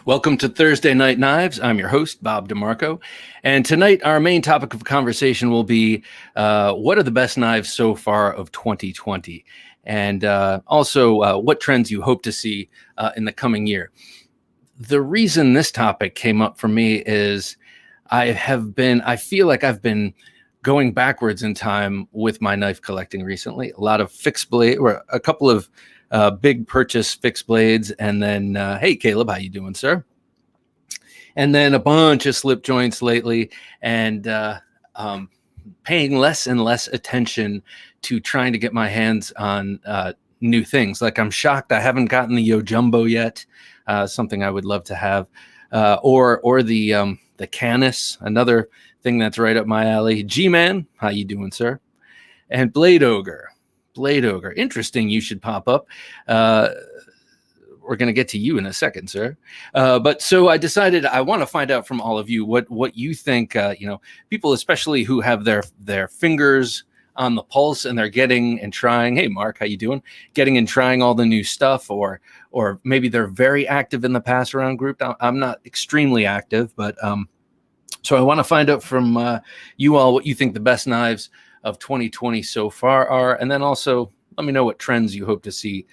Welcome to Thursday Night Knives. I'm your host, Bob DeMarco. And tonight, our main topic of conversation will be what are the best knives so far of 2020? And also, what trends you hope to see in the coming year. The reason this topic came up for me is I feel like I've been going backwards in time with my knife collecting recently. A lot of fixed blade, or a couple of big purchase fixed blades, and then hey Caleb, how you doing, sir? And then a bunch of slip joints lately, and paying less and less attention to trying to get my hands on new things. Like, I'm shocked I haven't gotten the Yo Jumbo yet, something I would love to have, or the Canis, another thing that's right up my alley. G-Man, how you doing, sir? And Blade Ogre, interesting. You should pop up. We're going to get to you in a second, sir. But so I decided I want to find out from all of you what you think. People, especially who have their fingers on the pulse and they're getting and trying. Hey, Mark, how you doing? Getting and trying all the new stuff, or maybe they're very active in the pass around group. I'm not extremely active, but so I want to find out from you all what you think the best knives of 2020 so far are, and then also let me know what trends you hope to see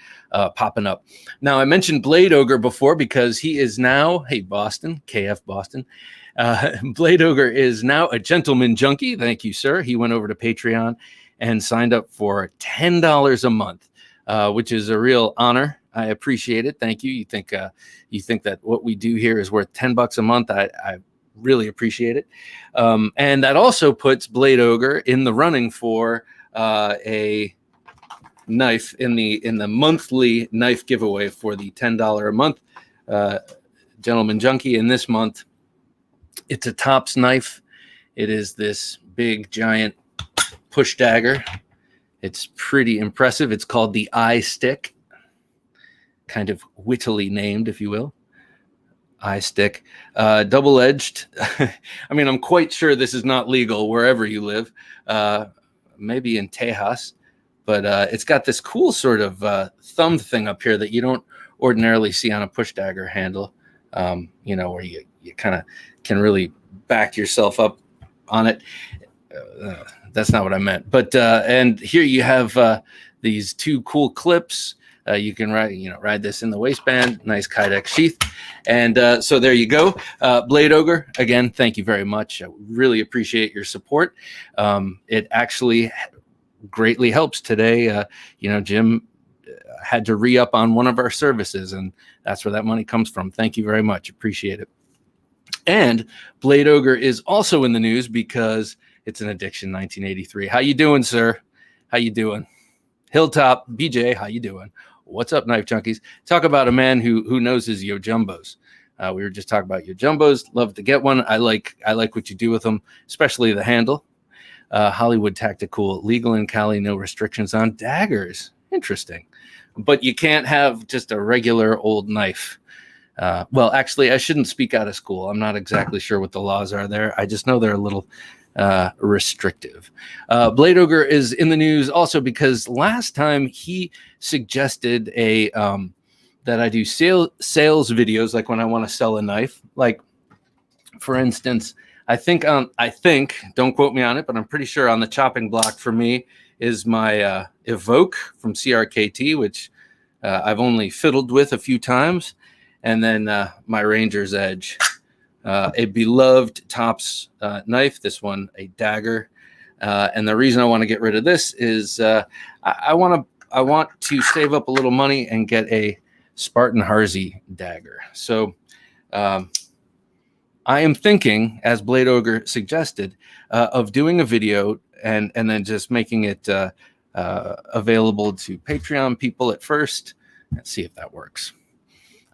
popping up. Now, I mentioned Blade Ogre before because he is now, hey, Boston, KF Boston, Blade Ogre is now a gentleman junkie. Thank you, sir. He went over to Patreon and signed up for $10 a month, which is a real honor. I appreciate it. Thank you. You think that what we do here is worth $10 a month? I really appreciate it. And that also puts Blade Ogre in the running for a knife in the monthly knife giveaway for the $10 a month Gentleman Junkie. In this month, it's a Tops knife. It is this big giant push dagger. It's pretty impressive. It's called the Eye Stick, kind of wittily named, if you will. Eye Stick, double-edged. I mean, I'm quite sure this is not legal wherever you live, maybe in Tejas, but it's got this cool sort of thumb thing up here that you don't ordinarily see on a push dagger handle, where you kind of can really back yourself up on it. That's not what I meant. But and here you have these two cool clips. You can ride this in the waistband, nice Kydex sheath. And so there you go. Blade Ogre, again, thank you very much. I really appreciate your support. It actually greatly helps today. Jim had to re-up on one of our services, and that's where that money comes from. Thank you very much. Appreciate it. And Blade Ogre is also in the news because it's an addiction 1983. How you doing, sir? How you doing? Hilltop, BJ, how you doing? What's up, Knife Junkies? Talk about a man who knows his Yo Jumbos. We were just talking about Yo Jumbos. Love to get one. I like what you do with them, especially the handle. Hollywood Tactical, legal in Cali, no restrictions on daggers. Interesting. But you can't have just a regular old knife. Well, actually, I shouldn't speak out of school. I'm not exactly sure what the laws are there. I just know they're a little restrictive. Blade Ogre is in the news also because last time he suggested that I do sales videos, like when I want to sell a knife. Like, for instance, I think don't quote me on it, but I'm pretty sure on the chopping block for me is my Evoke from CRKT, which I've only fiddled with a few times, and then my Ranger's Edge. A beloved Tops knife, this one a dagger, and the reason I want to get rid of this is I want to save up a little money and get a Spartan Harsey dagger. So I am thinking, as Blade Ogre suggested, of doing a video and then just making it available to Patreon people at first. Let's see if that works.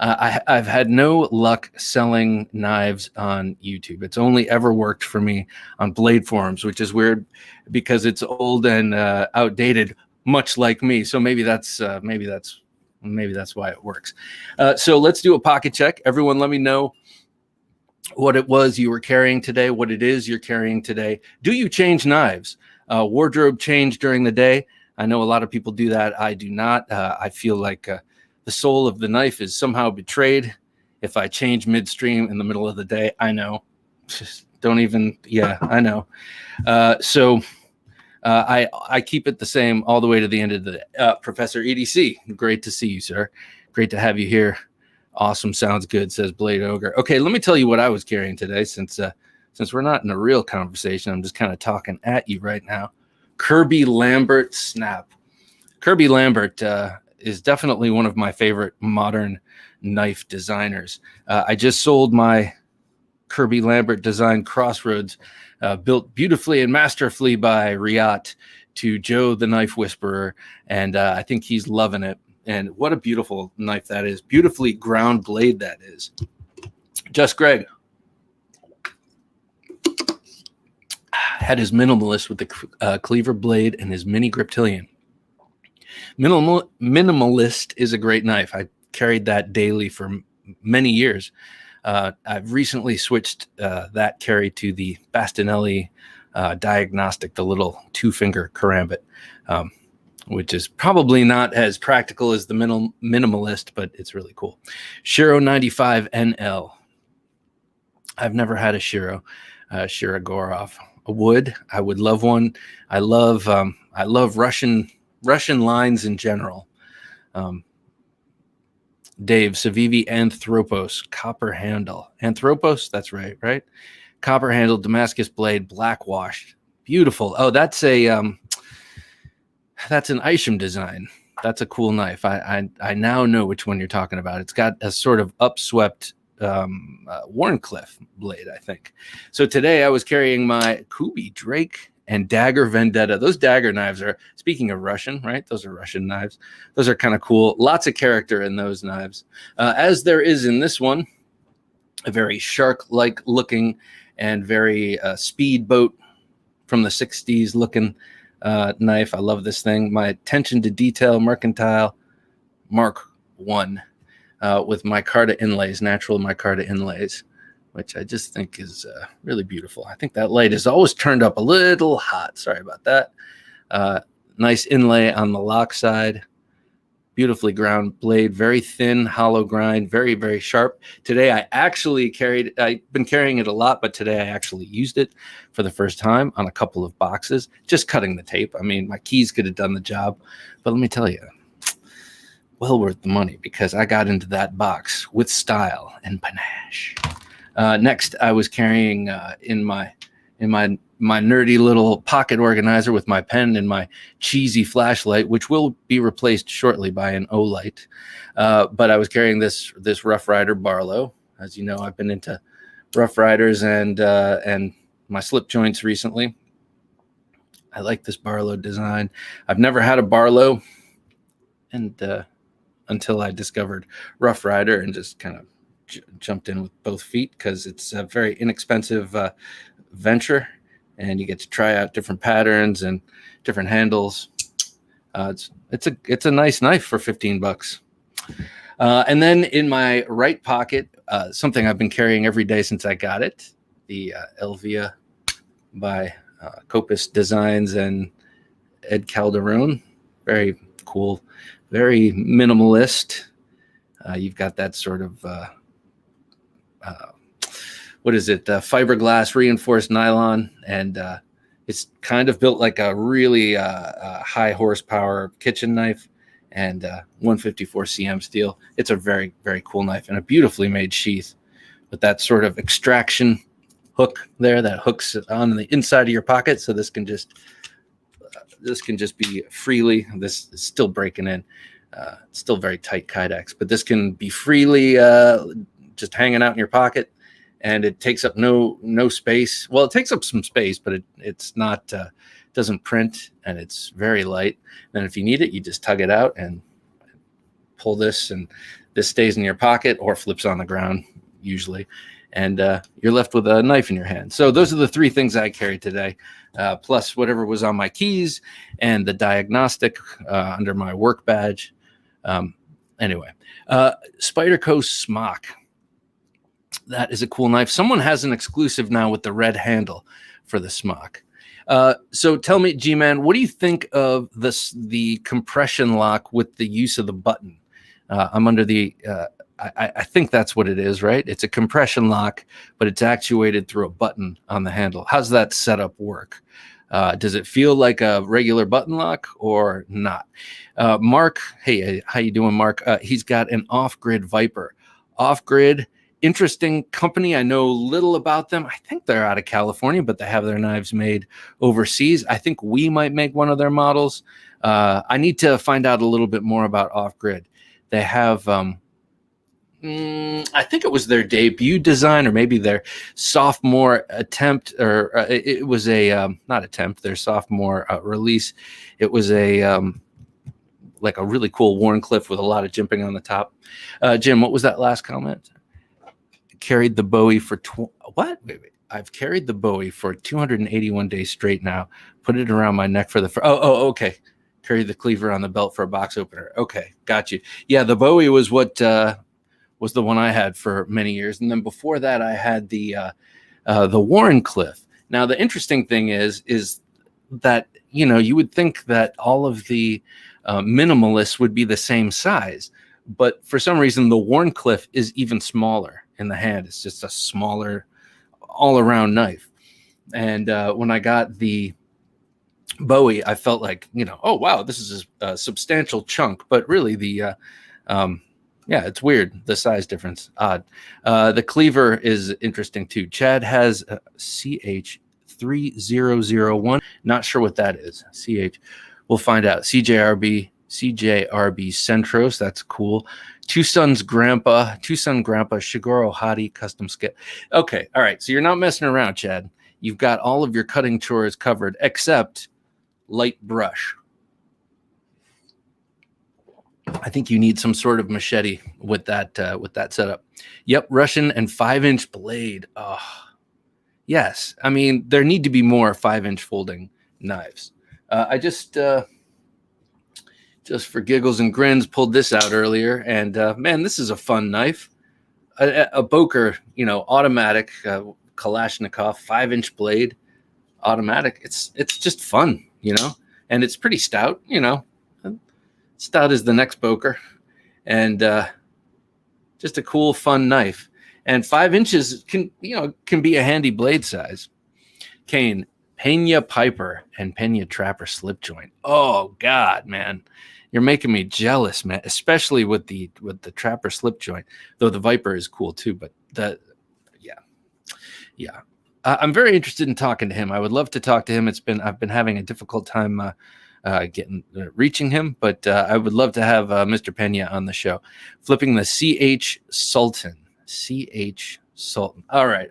I've had no luck selling knives on YouTube. It's only ever worked for me on Blade forums, which is weird because it's old and outdated, much like me. So maybe that's why it works. So let's do a pocket check. Everyone, let me know what it was you were carrying today, what it is you're carrying today. Do you change knives? Wardrobe change during the day? I know a lot of people do that. I do not. I feel like the soul of the knife is somehow betrayed If I change midstream in the middle of the day, I know. Just don't even. Yeah, I know. I keep it the same all the way to the end of the day. Professor EDC, great to see you, sir. Great to have you here. Awesome, sounds good, says Blade Ogre. Okay, let me tell you what I was carrying today, since we're not in a real conversation. I'm just kind of talking at you right now. Kirby Lambert Snap. Kirby Lambert is definitely one of my favorite modern knife designers. I just sold my Kirby Lambert design Crossroads, built beautifully and masterfully by Riat, to Joe the Knife Whisperer, and I think he's loving it. And what a beautiful knife that is. Beautifully ground blade that is. Just Greg had his minimalist with the cleaver blade and his mini Griptilian. Minimalist is a great knife. I carried that daily for many years. I've recently switched that carry to the Bastinelli Diagnostic, the little 2-finger karambit, which is probably not as practical as the minimalist, but it's really cool. Shiro 95 NL. I've never had a Shiro Gorov. I would love one. I love Russian lines in general. Dave, Civivi Anthropos, copper handle. Anthropos, that's right? Copper handle, Damascus blade, black washed. Beautiful. Oh, that's an Isham design. That's a cool knife. I now know which one you're talking about. It's got a sort of upswept Warncliffe blade, I think. So today I was carrying my Kubi Drake and Dagger Vendetta. Those dagger knives are, speaking of Russian, right? Those are Russian knives. Those are kind of cool. Lots of character in those knives. As there is in this one, a very shark-like looking and very speedboat from the 60s looking knife. I love this thing. My attention to detail Mercantile Mark 1 with micarta inlays, natural micarta inlays, which I just think is really beautiful. I think that light is always turned up a little hot. Sorry about that. Nice inlay on the lock side. Beautifully ground blade, very thin, hollow grind, very, very sharp. Today I've been carrying it a lot, but today I actually used it for the first time on a couple of boxes, just cutting the tape. I mean, my keys could have done the job, but let me tell you, well worth the money, because I got into that box with style and panache. Next, I was carrying in my nerdy little pocket organizer with my pen and my cheesy flashlight, which will be replaced shortly by an Olight. But I was carrying this Rough Rider Barlow. As you know, I've been into Rough Riders and my slip joints recently. I like this Barlow design. I've never had a Barlow, and until I discovered Rough Rider and just kind of jumped in with both feet, because it's a very inexpensive venture, and you get to try out different patterns and different handles. It's a nice knife for $15. And then in my right pocket, something I've been carrying every day since I got it, the Elvia by Copus Designs and Ed Calderon. Very cool, very minimalist. You've got that sort of what is it? Fiberglass reinforced nylon, and it's kind of built like a really high horsepower kitchen knife, and 154 cm steel. It's a very, very cool knife and a beautifully made sheath with that sort of extraction hook there that hooks on the inside of your pocket. So this can just be freely. This is still breaking in. It's still very tight Kydex, but this can be freely just hanging out in your pocket. And it takes up no space. Well, it takes up some space, but it's not doesn't print, and it's very light. Then if you need it, you just tug it out and pull this, and this stays in your pocket or flips on the ground usually, and you're left with a knife in your hand. So those are the three things I carried today, plus whatever was on my keys and the diagnostic under my work badge. Anyway, Spyderco Smock. That is a cool knife. Someone has an exclusive now with the red handle for the Smock. So tell me, G-Man, what do you think of the compression lock with the use of the button? I'm under the I think that's what it is, right? It's a compression lock, but it's actuated through a button on the handle. How's that setup work? Does it feel like a regular button lock or not? Mark, hey, how you doing, Mark? He's got an off-grid Viper. Off-grid, interesting company. I know little about them. I think they're out of California, but they have their knives made overseas. I think we might make one of their models. I need to find out a little bit more about off-grid. They have... I think it was their debut design, or maybe their sophomore attempt, or it was a not attempt, their sophomore release. It was a like a really cool Warncliffe with a lot of jimping on the top. Jim, what was that last comment? Carried the Bowie for what? Wait. I've carried the Bowie for 281 days straight now. Put it around my neck for the okay. Carried the cleaver on the belt for a box opener. Okay, got you. Yeah, the Bowie was what. Was the one I had for many years. And then before that, I had the Warncliffe. Now, the interesting thing is that, you know, you would think that all of the minimalists would be the same size. But for some reason, the Warncliffe is even smaller in the hand. It's just a smaller all-around knife. And when I got the Bowie, I felt like, you know, oh, wow, this is a substantial chunk. But really, the... yeah, it's weird, the size difference. Odd. The cleaver is interesting, too. Chad has CH3001. Not sure what that is. CH. We'll find out. CJRB Centros. That's cool. Two Son Grandpa, Shigeru Hadi custom scale. Okay, all right. So you're not messing around, Chad. You've got all of your cutting chores covered, except light brush. I think you need some sort of machete with that setup. Yep, Russian and 5-inch blade. Oh, yes. I mean, there need to be more 5-inch folding knives. I just for giggles and grins pulled this out earlier, and man, this is a fun knife. A Boker, you know, automatic Kalashnikov 5-inch blade, automatic. It's just fun, you know, and it's pretty stout, you know. Stout as the next Boker, and just a cool, fun knife. And 5 inches can be a handy blade size. Kane, Pena Piper and Pena Trapper slip joint. Oh God, man, you're making me jealous, man. Especially with the Trapper slip joint. Though the Viper is cool too, but yeah. I'm very interested in talking to him. I would love to talk to him. I've been having a difficult time. Reaching him, but I would love to have Mr. Pena on the show. Flipping the CH Sultan. All right.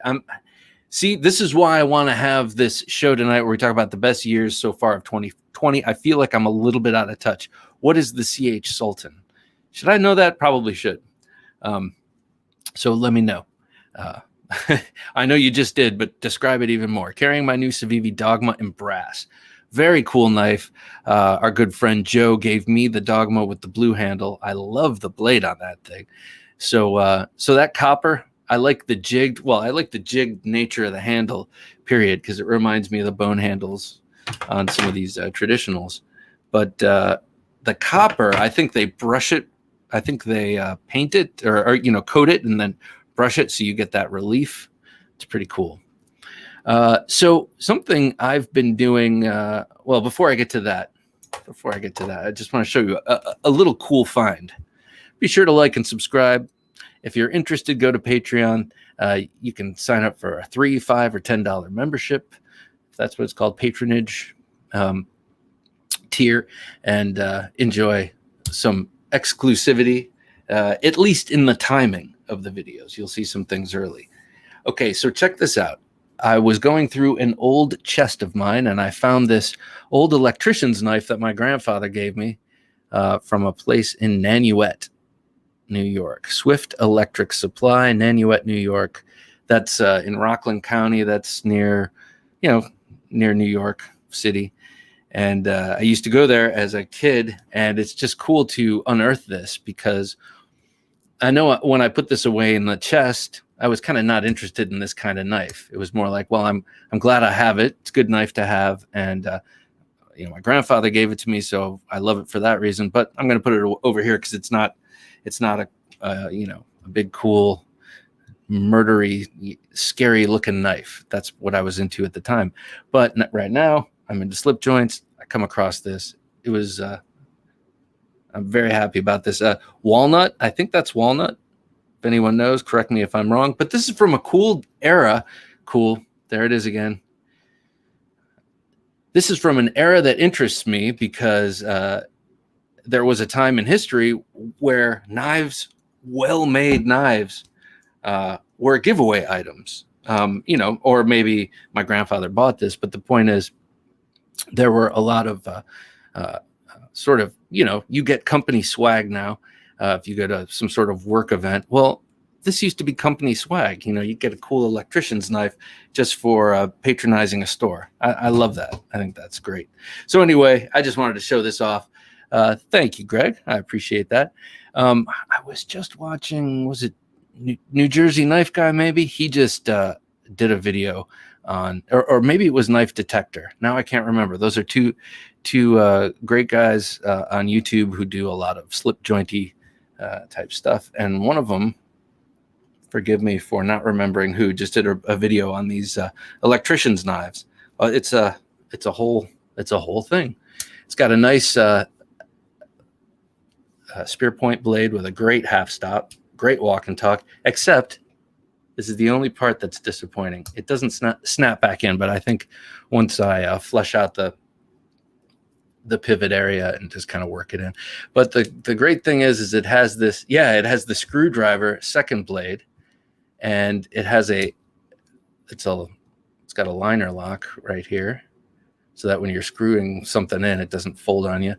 This is why I want to have this show tonight where we talk about the best years so far of 2020. I feel like I'm a little bit out of touch. What is the CH Sultan? Should I know that? Probably should. So let me know. I know you just did, but describe it even more. Carrying my new Civivi Dogma in brass. Very cool knife. Our good friend Joe gave me the Dogma with the blue handle. I love the blade on that thing. So that copper, I like the jigged. Well, I like the jigged nature of the handle, period, because it reminds me of the bone handles on some of these traditionals. But the copper, I think they brush it. I think they paint it or coat it and then brush it so you get that relief. It's pretty cool. So something I've been doing, before I get to that, I just want to show you a little cool find. Be sure to like and subscribe. If you're interested, go to Patreon. You can sign up for a $3, $5, or $10 membership. If that's what it's called, patronage tier, and enjoy some exclusivity, at least in the timing of the videos. You'll see some things early. Okay, so check this out. I was going through an old chest of mine, and I found this old electrician's knife that my grandfather gave me from a place in Nanuet, New York. Swift Electric Supply, Nanuet, New York. That's in Rockland County. That's near New York City. And I used to go there as a kid, and it's just cool to unearth this because I know when I put this away in the chest, I was kind of not interested in this kind of knife. It was more like, well, I'm glad I have it. It's a good knife to have. And, my grandfather gave it to me, so I love it for that reason. But I'm going to put it over here because it's not a a big, cool, murdery, scary looking knife. That's what I was into at the time. But right now, I'm into slip joints. I come across this. It was, I'm very happy about this. Walnut, I think that's walnut. If anyone knows, correct me if I'm wrong. But this is from a cool era. Cool. There it is again. This is from an era that interests me because there was a time in history where knives, well-made knives, were giveaway items. Or maybe my grandfather bought this, but the point is there were a lot of sort of, you get company swag now if you go to some sort of work event. Well, this used to be company swag. You get a cool electrician's knife just for patronizing a store. I love that. I think that's great. So anyway, I just wanted to show this off. Thank you, Greg. I appreciate that. I was just watching, was it New Jersey Knife Guy, maybe? He just did a video on, or maybe it was Knife Detector. Now I can't remember. Those are two great guys on YouTube who do a lot of slip jointy type stuff. And one of them, forgive me for not remembering who, just did a video on these electrician's knives. It's a whole thing. It's got a nice spear point blade with a great half stop, great walk and talk, except this is the only part that's disappointing. It doesn't snap back in, but I think once I flesh out the pivot area and just kind of work it in. But the great thing is it has this, it has the screwdriver second blade, and it has it's got a liner lock right here, so that when you're screwing something in, it doesn't fold on you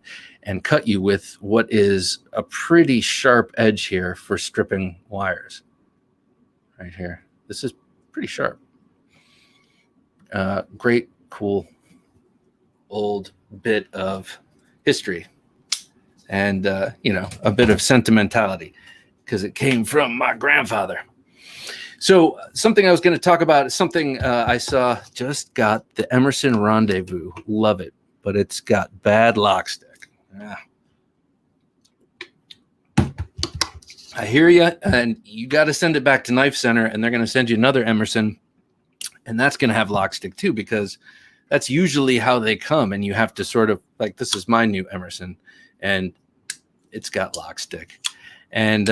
and cut you with what is a pretty sharp edge here for stripping wires. Right here. This is pretty sharp. Great, cool, old bit of history and, a bit of sentimentality because it came from my grandfather. So something I was going to talk about is something I saw, just got the Emerson Rendezvous. Love it, but it's got bad lock stick. I hear you, and you got to send it back to Knife Center, and they're going to send you another Emerson, and that's going to have lock stick too, because that's usually how they come, and you have to sort of, like, this is my new Emerson, and it's got lock stick. And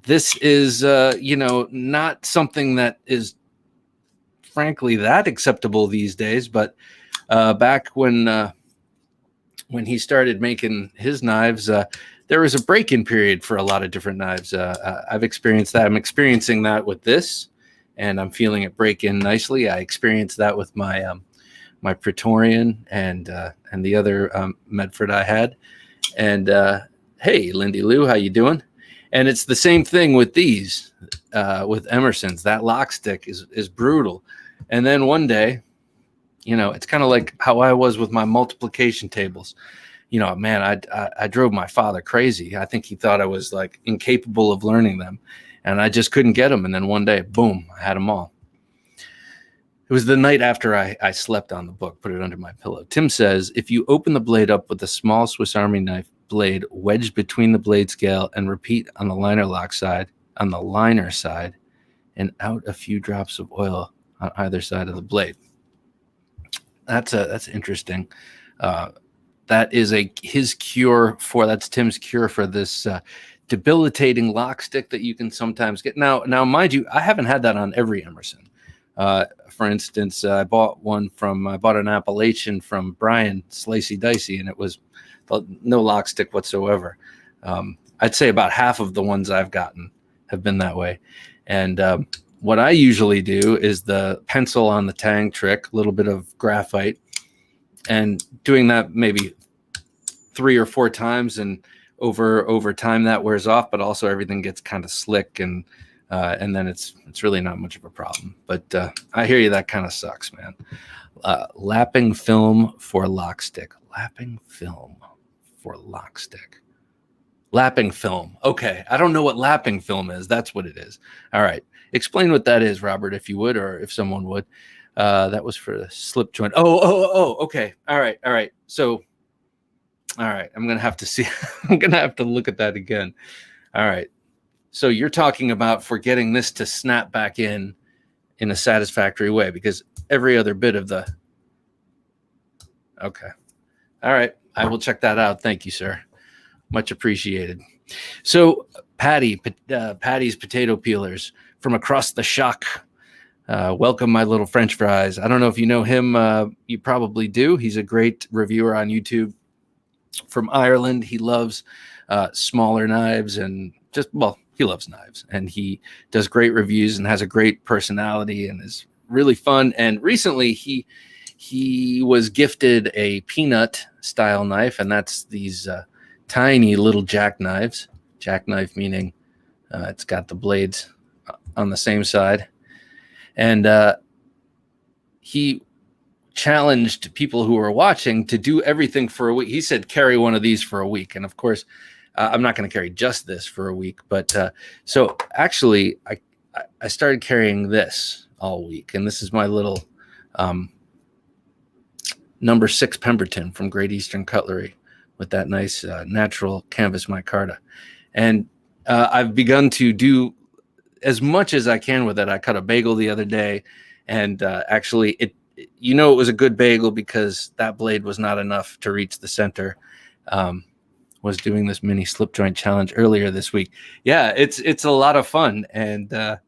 this is, not something that is, frankly, that acceptable these days. But back when he started making his knives, there was a break-in period for a lot of different knives. I've experienced that. I'm experiencing that with this, and I'm feeling it break in nicely. I experienced that with my my Praetorian and the other Medford I had. And hey, Lindy Lou, how you doing? And it's the same thing with these, with Emerson's. That lock stick is brutal. And then one day, it's kind of like how I was with my multiplication tables. Man, I drove my father crazy. I think he thought I was like incapable of learning them, and I just couldn't get them. And then one day, boom, I had them all. It was the night after I slept on the book, put it under my pillow. Tim says, if you open the blade up with a small Swiss Army knife blade wedged between the blade scale and repeat on the liner side, and out a few drops of oil on either side of the blade. That's interesting. That is that's Tim's cure for this debilitating lock stick that you can sometimes get. Now, mind you, I haven't had that on every Emerson. For instance, I bought an Appalachian from Brian Slicey Dicey, and it was no lock stick whatsoever. I'd say about half of the ones I've gotten have been that way. And what I usually do is the pencil on the tang trick, a little bit of graphite, and doing that maybe 3 or 4 times, and over time that wears off, but also everything gets kind of slick, and then it's really not much of a problem. But I hear you, that kind of sucks, man. Lapping film for lock stick. Lapping film for lock stick. Lapping film. Okay, I don't know what lapping film is. That's what it is. All right, explain what that is, Robert, if you would, or if someone would. That was for the slip joint. Oh, okay. All right. So, all right, I'm gonna have to see. I'm gonna have to look at that again. All right. So you're talking about for getting this to snap back in a satisfactory way, because every other bit of the... Okay. All right. I will check that out. Thank you, sir. Much appreciated. So Patty's potato peelers from across the shock. Welcome, my little French fries. I don't know if you know him. You probably do. He's a great reviewer on YouTube from Ireland. He loves smaller knives and he loves knives, and he does great reviews and has a great personality and is really fun. And recently he was gifted a peanut style knife, and that's these tiny little jackknives. Jackknife meaning it's got the blades on the same side. And he challenged people who were watching to do everything for a week. He said, carry one of these for a week. And of course, I'm not going to carry just this for a week. But so actually, I started carrying this all week. And this is my little number 6 Pemberton from Great Eastern Cutlery with that nice natural canvas micarta. And I've begun to do as much as I can with it. I cut a bagel the other day, and actually it was a good bagel because that blade was not enough to reach the center. Was doing this mini slip joint challenge earlier this week. Yeah, it's a lot of fun, and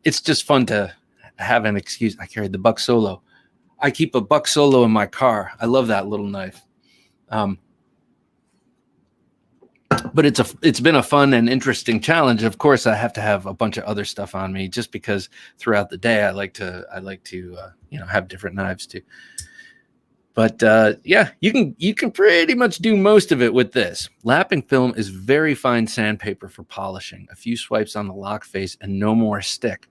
it's just fun to have an excuse. I carried the Buck Solo. I keep a Buck Solo in my car. I love that little knife. But it's been a fun and interesting challenge. Of course, I have to have a bunch of other stuff on me, just because throughout the day I like to have different knives too. But yeah, you can pretty much do most of it with this. Lapping film is very fine sandpaper for polishing. A few swipes on the lock face and no more stick.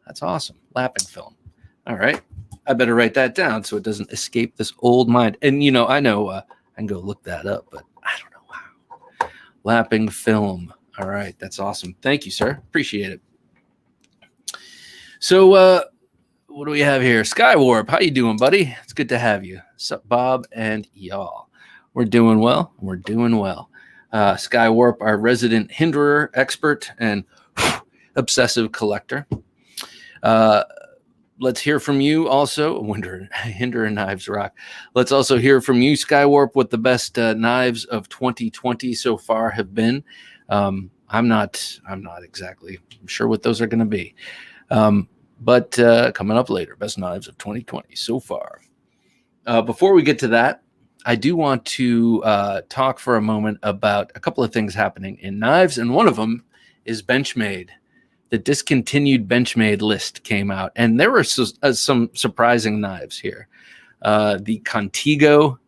That's awesome. Lapping film. All right, I better write that down so it doesn't escape this old mind. And I know I can go look that up, but I don't know. Lapping film. All right. That's awesome. Thank you, sir. Appreciate it. So what do we have here? Skywarp. How you doing, buddy? It's good to have you. Sup, Bob and y'all. We're doing well. We're doing well. Skywarp, our resident hinderer expert and obsessive collector. Let's hear from you also. Hinderer knives rock. Let's also hear from you, Skywarp, what the best knives of 2020 so far have been. I'm not exactly sure what those are going to be. But coming up later, best knives of 2020 so far. Before we get to that, I do want to talk for a moment about a couple of things happening in knives, and one of them is Benchmade. The discontinued Benchmade list came out, and there were some surprising knives here. The Contigo,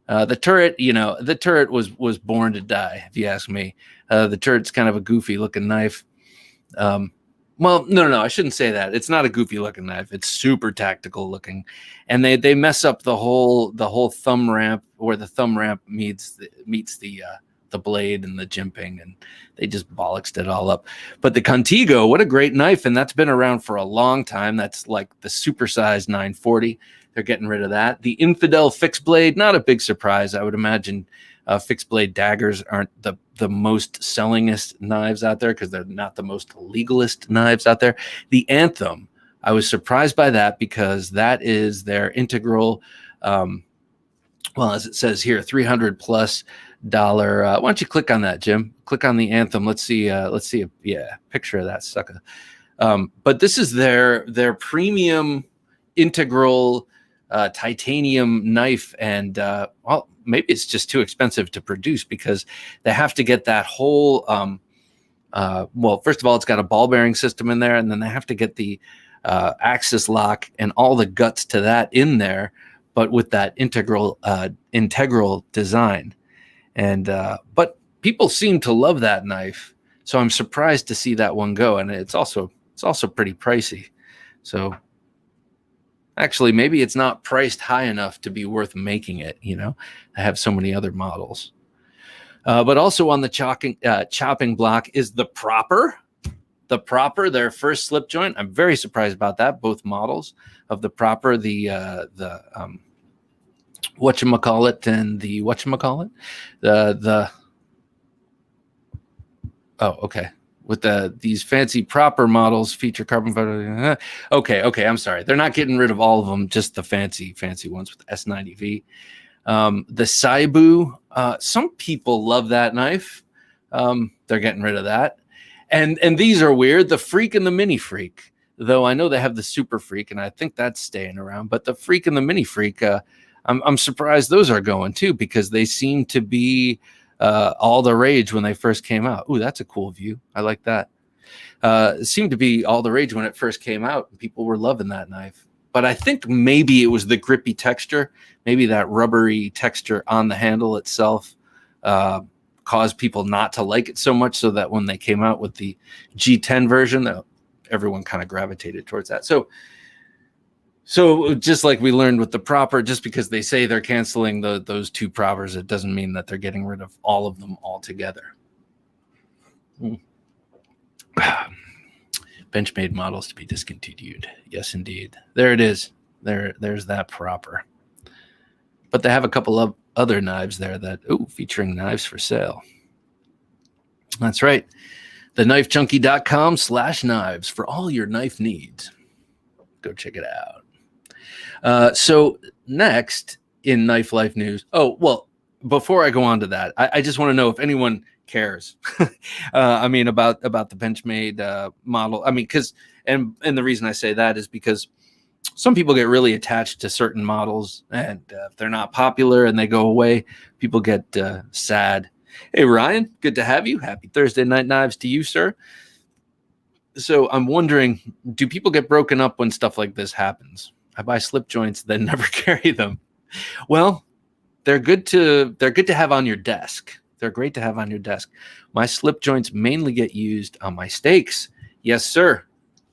the turret, the turret was born to die, if you ask me. The turret's kind of a goofy looking knife. Well, no, I shouldn't say that. It's not a goofy looking knife. It's super tactical looking, and they mess up the whole thumb ramp, where the thumb ramp meets the blade and the jimping, and they just bollocksed it all up. But the Contigo, what a great knife, and that's been around for a long time. That's like the supersized 940. They're getting rid of that. The Infidel fixed blade, not a big surprise. I would imagine fixed blade daggers aren't the most sellingest knives out there because they're not the most legalist knives out there. The Anthem, I was surprised by that because that is their integral, as it says here, $300+ why don't you click on that, Jim? Click on the Anthem. Let's see a picture of that sucker. But this is their premium integral titanium knife, and maybe it's just too expensive to produce because they have to get that whole first of all, it's got a ball bearing system in there, and then they have to get the axis lock and all the guts to that in there, but with that integral design. And but people seem to love that knife, so I'm surprised to see that one go. And it's also pretty pricey. So actually, maybe it's not priced high enough to be worth making it. I have so many other models. But also on the chopping block is the Proper. The Proper, their first slip joint. I'm very surprised about that. Both models of the Proper, the whatchamacallit and the whatchamacallit, the Oh, okay. With these fancy proper models feature carbon fiber. Okay. I'm sorry. They're not getting rid of all of them, just the fancy ones with S90V. The Saibu, some people love that knife. They're getting rid of that. And these are weird. The Freak and the Mini Freak, though I know they have the Super Freak, and I think that's staying around. But the Freak and the Mini Freak, I'm surprised those are going too, because they seem to be all the rage when they first came out. Ooh, that's a cool view. I like that. It seemed to be all the rage when it first came out, and people were loving that knife. But I think maybe it was the grippy texture, maybe that rubbery texture on the handle itself caused people not to like it so much, so that when they came out with the G10 version, everyone kind of gravitated towards that. So just like we learned with the proper, just because they say they're canceling those two propers, it doesn't mean that they're getting rid of all of them altogether. Benchmade models to be discontinued. Yes, indeed. There it is. There's that proper. But they have a couple of other knives there that, featuring knives for sale. That's right. TheKnifeJunkie.com/knives for all your knife needs. Go check it out. So next in Knife Life news. Oh, well, before I go on to that, I just want to know if anyone cares. I mean, about the Benchmade model. I mean, because and the reason I say that is because some people get really attached to certain models, and if they're not popular and they go away, people get sad. Hey, Ryan, good to have you. Happy Thursday Night Knives to you, sir. So I'm wondering, do people get broken up when stuff like this happens? I buy slip joints, then never carry them. Well, they're good to have on your desk. They're great to have on your desk. My slip joints mainly get used on my steaks. Yes, sir.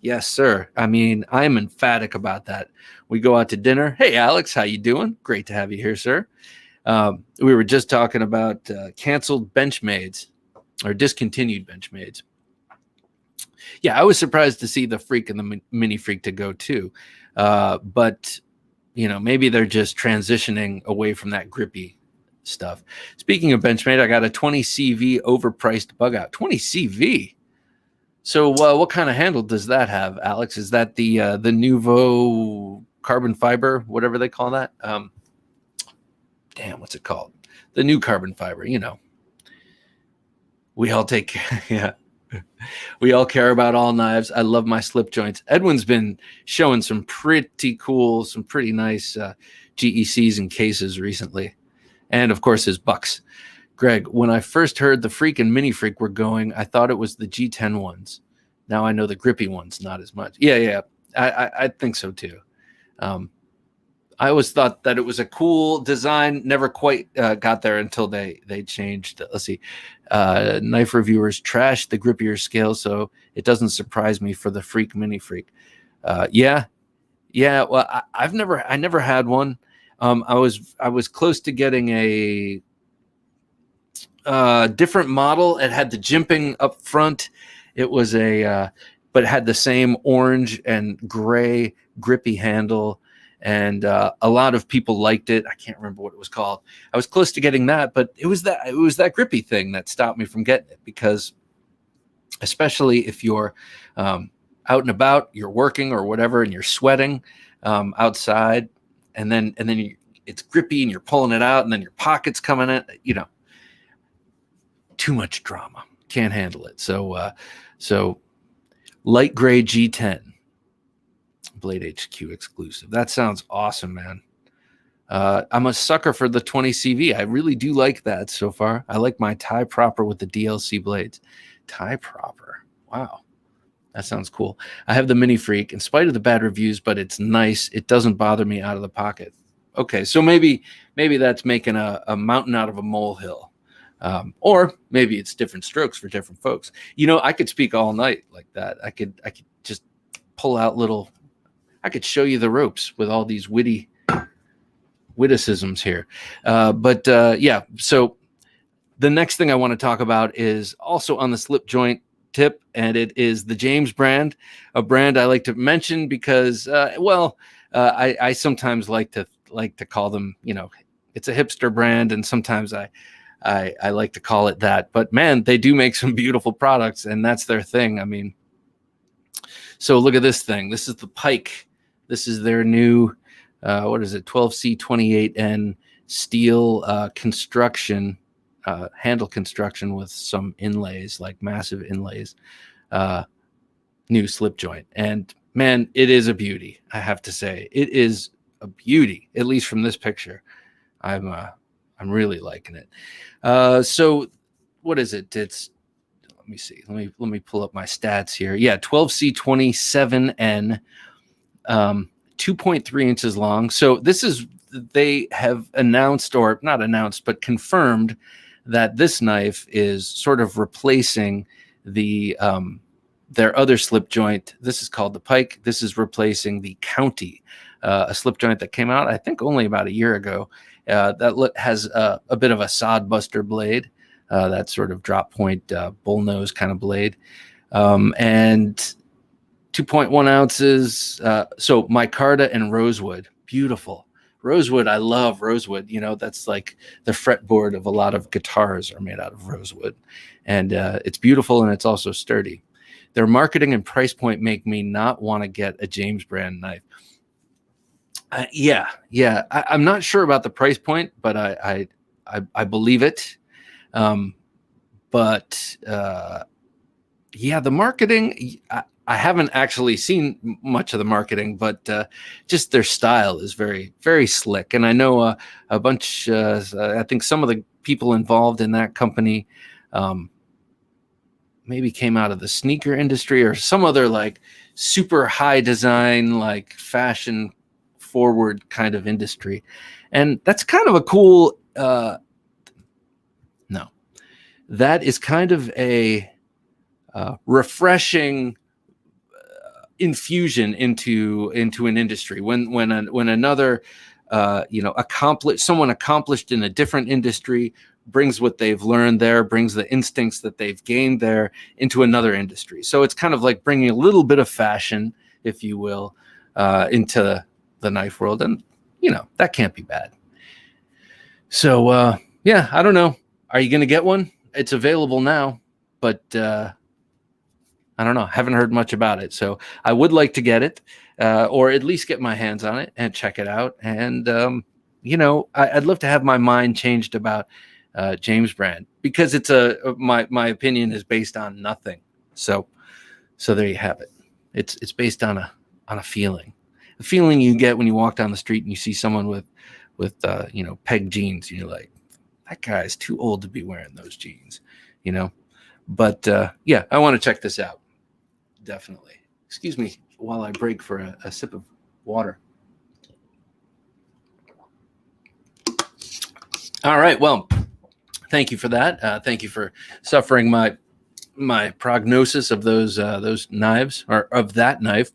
Yes, sir. I mean, I'm emphatic about that. We go out to dinner. Hey, Alex, how you doing? Great to have you here, sir. We were just talking about canceled Benchmades or discontinued Benchmades. Yeah, I was surprised to see the Freak and the Mini Freak to go too. But, maybe they're just transitioning away from that grippy stuff. Speaking of Benchmade, I got a 20 CV overpriced bug out. 20 CV. So what kind of handle does that have, Alex? Is that the Nuvo carbon fiber, whatever they call that? What's it called? The new carbon fiber, We all take, yeah. We all care about all knives. I love my slip joints. Edwin's been showing some pretty cool, some pretty nice GECs and cases recently. And, of course, his bucks. Greg, when I first heard the Freak and Mini Freak were going, I thought it was the G10 ones. Now I know the grippy ones, not as much. Yeah. I think so, too. I always thought that it was a cool design. Never quite got there until they changed. Let's see. Knife reviewers trash the grippier scale, so it doesn't surprise me for the Freak Mini Freak. Yeah. Well, I never had one. I was close to getting a different model. It had the jimping up front. It was but it had the same orange and gray grippy handle. And a lot of people liked it. I can't remember what it was called. I was close to getting that, but it was that grippy thing that stopped me from getting it, because especially if you're out and about, you're working or whatever, and you're sweating outside, and then it's grippy and you're pulling it out, and then your pocket's coming in, too much drama. Can't handle it. So light gray G10. Blade HQ exclusive. That sounds awesome, man. I'm a sucker for the 20 CV. I really do like that so far. I like my tie proper with the DLC blades. Tie proper. Wow. That sounds cool. I have the Mini Freak in spite of the bad reviews, but it's nice. It doesn't bother me out of the pocket. Okay, so maybe that's making a mountain out of a molehill. Or maybe it's different strokes for different folks. I could speak all night like that. I could just pull out I could show you the ropes with all these witticisms here. Yeah, so the next thing I want to talk about is also on the slip joint tip, and it is the James brand, a brand I like to mention because, I sometimes like to call them, it's a hipster brand, and sometimes I like to call it that. But man, they do make some beautiful products, and that's their thing. I mean, so look at this thing. This is the Pike. This is their new, what is it, 12C28N steel construction, handle construction with some inlays, like massive inlays, new slip joint. And man, it is a beauty. I have to say, it is a beauty, at least from this picture. I'm really liking it. So what is it? It's, let me see. Let me pull up my stats here. Yeah, 12C27N, 2.3 inches long. So this is, they have announced, or not announced, but confirmed that this knife is sort of replacing the their other slip joint. This is called the Pike. This is replacing the County, a slip joint that came out, I think, only about a year ago. That has a bit of a sod buster blade, that sort of drop point bull nose kind of blade, and 2.1 ounces. So micarta and rosewood, beautiful. Rosewood, I love rosewood. You know, that's like the fretboard of a lot of guitars are made out of rosewood, and it's beautiful, and it's also sturdy. Their marketing and price point make me not want to get a James brand knife. Yeah. I'm not sure about the price point, but I believe it. But yeah, the marketing, I haven't actually seen much of the marketing, but just their style is very, very slick. And I know a bunch, I think some of the people involved in that company maybe came out of the sneaker industry or some other like super high design, like fashion forward kind of industry. And that's kind of a cool, that is kind of a refreshing infusion into an industry when another someone accomplished in a different industry brings what they've learned there, brings the instincts that they've gained there into another industry. So it's kind of like bringing a little bit of fashion, if you will, into the knife world, and that can't be bad. So yeah, I don't know. Are you going to get one? It's available now, but I don't know. Haven't heard much about it. So I would like to get it, or at least get my hands on it and check it out. And, I'd love to have my mind changed about James brand, because it's my opinion is based on nothing. So there you have it. It's based on a feeling, the feeling you get when you walk down the street and you see someone with peg jeans, and you're like, that guy's too old to be wearing those jeans, But yeah, I want to check this out. Definitely. Excuse me while I break for a sip of water. All right. Well, thank you for that. Thank you for suffering my prognosis of those knives, or of that knife.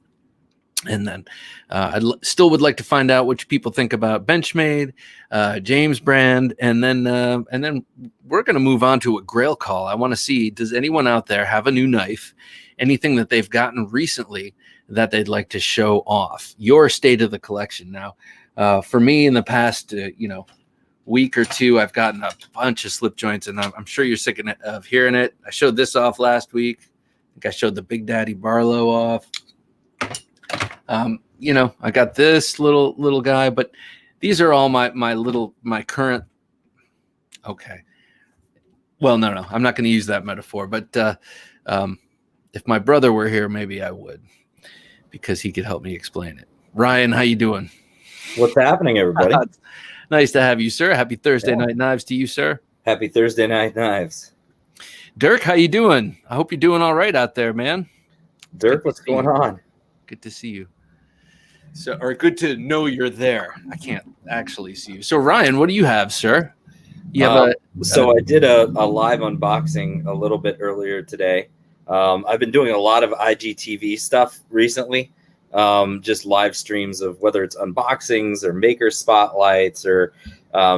And then I still would like to find out what people think about Benchmade, James brand, and then we're going to move on to a Grail call. I want to see, does anyone out there have a new knife, anything that they've gotten recently that they'd like to show off? Your state of the collection. Now, for me, in the past, week or two, I've gotten a bunch of slip joints, and I'm sure you're sick of hearing it. I showed this off last week. I think I showed the Big Daddy Barlow off. I got this little guy, but these are all my current. Okay. Well, no, I'm not going to use that metaphor, but if my brother were here, maybe I would, because he could help me explain it. Ryan, how you doing? What's happening, everybody? Nice to have you, sir. Happy Thursday Night Knives to you, sir. Happy Thursday Night Knives. Dirk, how you doing? I hope you're doing all right out there, man. Dirk, what's going on? Good to see you. So, or good to know you're there. I can't actually see you. So, Ryan, what do you have, sir? You have I did a live unboxing a little bit earlier today. I've been doing a lot of IGTV stuff recently, just live streams of whether it's unboxings or maker spotlights or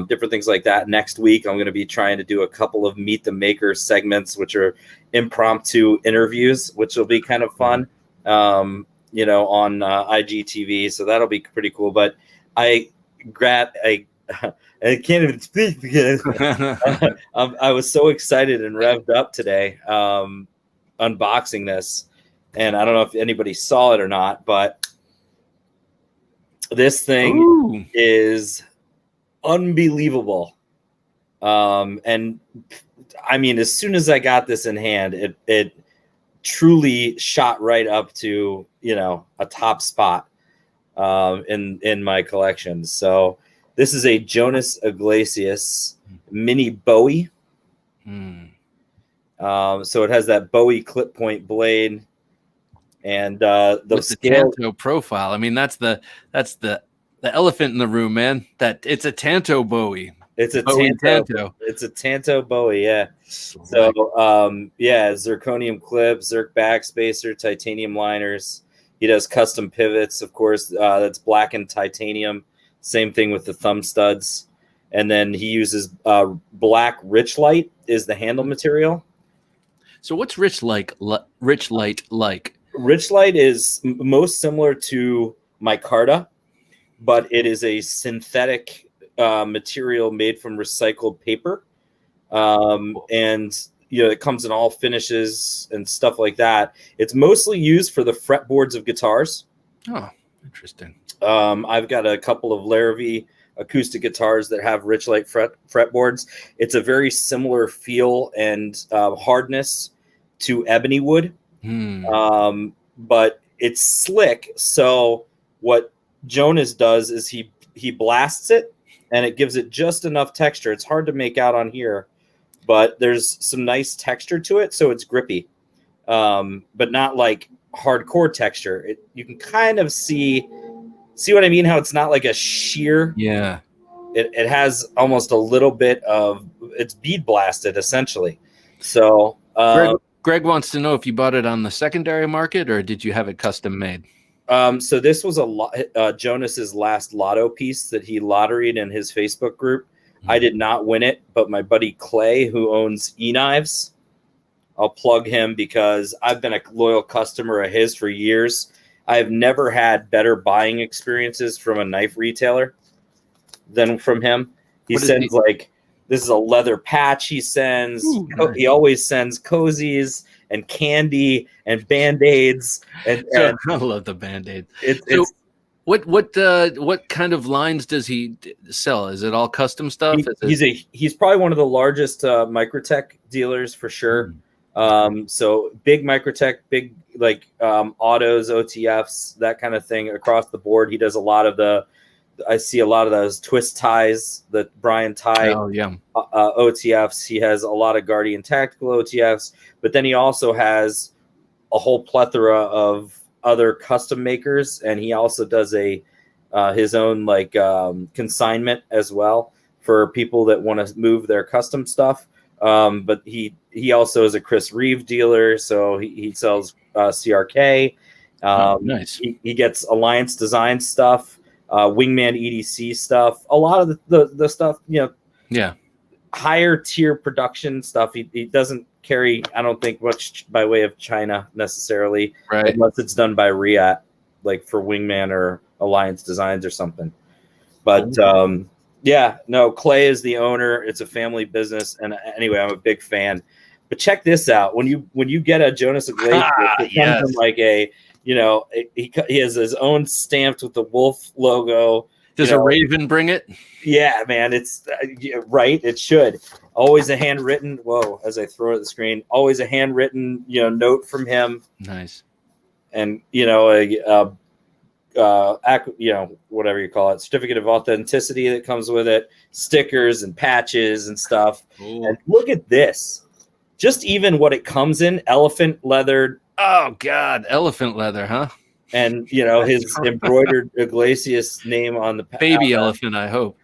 different things like that. Next week, I'm going to be trying to do a couple of Meet the Maker segments, which are impromptu interviews, which will be kind of fun. On IGTV, so that'll be pretty cool. But I I can't even speak because I was so excited and revved up today unboxing this. And I don't know if anybody saw it or not, but this thing Ooh. is unbelievable. And I mean, as soon as I got this in hand, it truly shot right up to, a top spot in my collection. So this is a Jonas Iglesias mini Bowie. So it has that Bowie clip point blade and the scale Tanto profile. I mean, that's the elephant in the room, man. That it's a Tanto Bowie. It's a Bowie Tanto. It's a Tanto Bowie, yeah. Select. So zirconium clips, Zirc backspacer, titanium liners. He does custom pivots, of course. That's blackened titanium. Same thing with the thumb studs. And then he uses black Rich Light is the handle material. So what's Rich Light like? Rich Light is most similar to micarta, but it is a synthetic material made from recycled paper. And it comes in all finishes and stuff like that. It's mostly used for the fretboards of guitars. Oh, interesting. I've got a couple of Larrivee acoustic guitars that have Rich Light fretboards. It's a very similar feel and hardness to ebony wood, but it's slick. So what Jonas does is he blasts it, and it gives it just enough texture. It's hard to make out on here, but there's some nice texture to it, so it's grippy, but not like hardcore texture. You can kind of see what I mean? How it's not like a sheer. Yeah. It has almost a little bit of, it's bead blasted essentially. So Greg wants to know if you bought it on the secondary market or did you have it custom made? So this was Jonas's last lotto piece that he lotteried in his Facebook group. I did not win it, but my buddy Clay, who owns eKnives, I'll plug him because I've been a loyal customer of his for years. I've never had better buying experiences from a knife retailer than from him. He sends this is a leather patch he sends. Ooh, nice. He always sends cozies and candy and Band-Aids. And I love the Band-Aid. What kind of lines does he sell? Is it all custom stuff? He's probably one of the largest Microtech dealers for sure. So big Microtech, big autos, OTFs, that kind of thing across the board. He does a lot of I see a lot of those twist ties, the Brian tie OTFs. He has a lot of Guardian tactical OTFs, but then he also has a whole plethora of other custom makers, and he also does his own consignment as well for people that want to move their custom stuff. But he also is a Chris Reeve dealer, so he sells CRK. Nice. He gets Alliance Design stuff, Wingman EDC stuff, a lot of the stuff, higher tier production stuff. He doesn't carry, I don't think, much by way of China necessarily, right? Unless it's done by Riat, like for Wingman or Alliance Designs or something. But Clay is the owner. It's a family business, and anyway, I'm a big fan. But check this out: when you get a Jonas Iglesias, it comes in like a, he has his own stamped with the wolf logo. Does a raven bring it? Yeah, man, it's right. It should always a handwritten. Whoa! As I throw it at the screen, always a handwritten, note from him. Nice. And whatever you call it, certificate of authenticity that comes with it, stickers and patches and stuff. Ooh. And look at this. Just even what it comes in, elephant leather. Oh God, elephant leather, huh? And his embroidered Iglesias name on the baby elephant, I hope.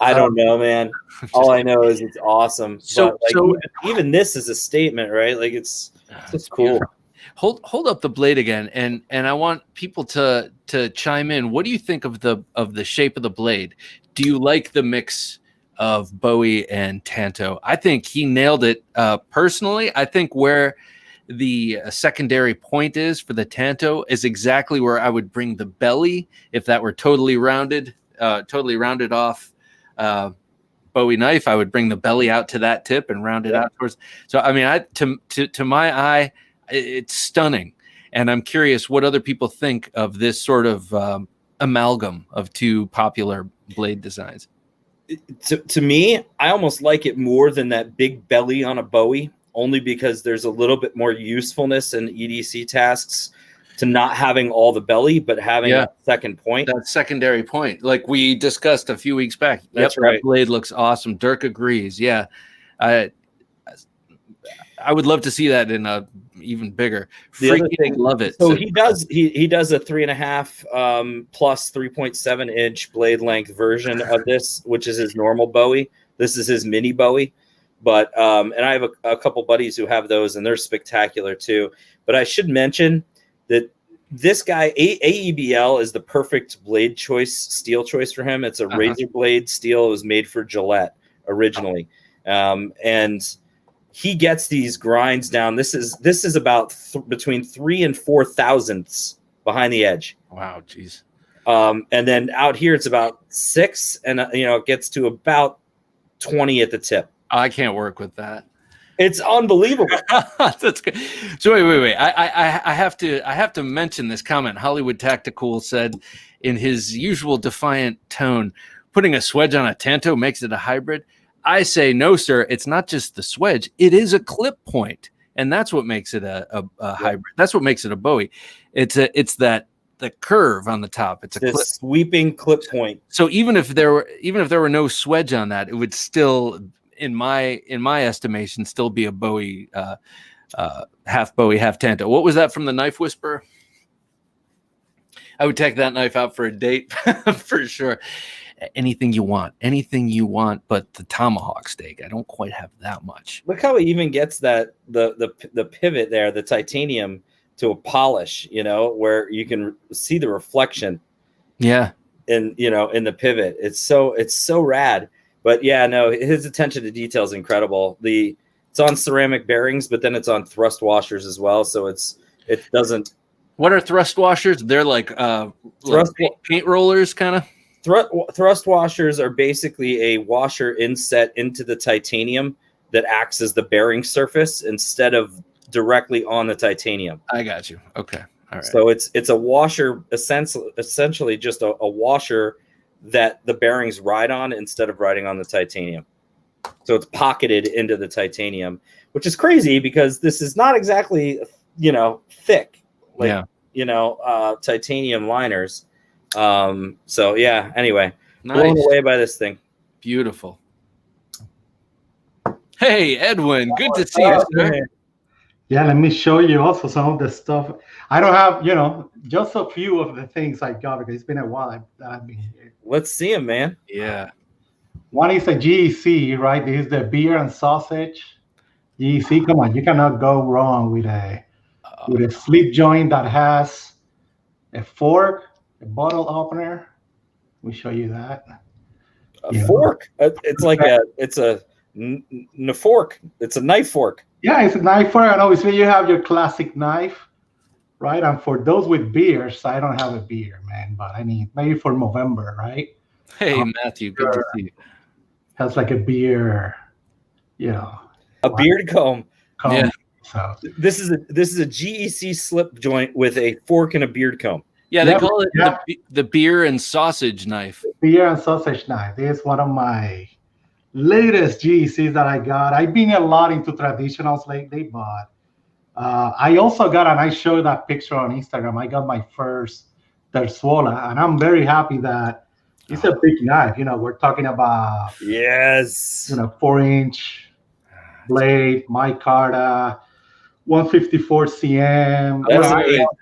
I don't know, man. All I know is it's awesome. So even this is a statement, right? Like it's just cool. Hold up the blade again, and I want people to chime in. What do you think of the shape of the blade? Do you like the mix of Bowie and Tanto? I think he nailed it. Personally, I think where the secondary point is for the Tanto is exactly where I would bring the belly if that were totally rounded. totally rounded off Bowie knife. I would bring the belly out to that tip and round it out towards. So I mean, to my eye, it's stunning, and I'm curious what other people think of this sort of amalgam of two popular blade designs. To me, I almost like it more than that big belly on a Bowie, only because there's a little bit more usefulness in EDC tasks to not having all the belly, but having a second point. That secondary point, like we discussed a few weeks back. That's right. That blade looks awesome. Dirk agrees. Yeah. I would love to see that in a even bigger. Freaking love it. So he does a 3.5 plus 3.7 inch blade length version of this, which is his normal Bowie. This is his mini Bowie. But and I have a couple buddies who have those, and they're spectacular too. But I should mention that this guy, AEBL, is the perfect blade choice, steel choice for him. It's a razor blade steel. It was made for Gillette originally. And he gets these grinds down. This is about between 3 and 4 thousandths behind the edge. Wow, geez. And then out here, it's about 6, and it gets to about 20 at the tip. I can't work with that. It's unbelievable. That's good. So wait. I have to mention this comment. Hollywood Tactical said in his usual defiant tone, putting a swedge on a Tanto makes it a hybrid. I say no, sir. It's not just the swedge. It is a clip point, and that's what makes it a hybrid. That's what makes it a Bowie. It's the curve on the top. It's a sweeping clip point. So even if there were no swedge on that, it would still, in my estimation, still be a Bowie, half Bowie, half Tanto. What was that from the Knife Whisperer? I would take that knife out for a date for sure. Anything you want, but the tomahawk steak. I don't quite have that much. Look how he even gets that the pivot there, the titanium, to a polish. Where you can see the reflection. Yeah. In the pivot, it's so rad. But yeah, no, his attention to detail is incredible. It's on ceramic bearings, but then it's on thrust washers as well. So it doesn't. What are thrust washers? They're like paint rollers, kind of. Thrust washers are basically a washer inset into the titanium that acts as the bearing surface instead of directly on the titanium. I got you. Okay. All right. So it's a washer, essentially just a washer that the bearings ride on instead of riding on the titanium. So it's pocketed into the titanium, which is crazy because this is not exactly, thick, titanium liners. So yeah, anyway, blown away by this thing. Beautiful. Hey, Edwin, good to see you, sir. Yeah, let me show you also some of the stuff. I don't have, just a few of the things I got because it's been a while that I've been here. Let's see them, man. Yeah. One is a GEC, right? This is the beer and sausage. GEC, come on, you cannot go wrong with a slip joint that has a fork, a bottle opener. Let me show you that. A fork. It's like it's a fork. It's a knife fork. Yeah, it's a knife fork. And obviously you have your classic knife, right? And for those with beers, I don't have a beer, man, but I mean, maybe for November, right? Hey, Matthew, good to see you. Has like a beer, a beard comb. Yeah. So this is a GEC slip joint with a fork and a beard comb. Yeah, they call it the beer and sausage knife. Beer and sausage knife. This is one of my latest GECs that I got. I've been a lot into traditionals lately, but I also got, and I showed that picture on Instagram, I got my first Terzuola, and I'm very happy that it's a big knife. We're talking about 4-inch blade, micarta, 154 cm.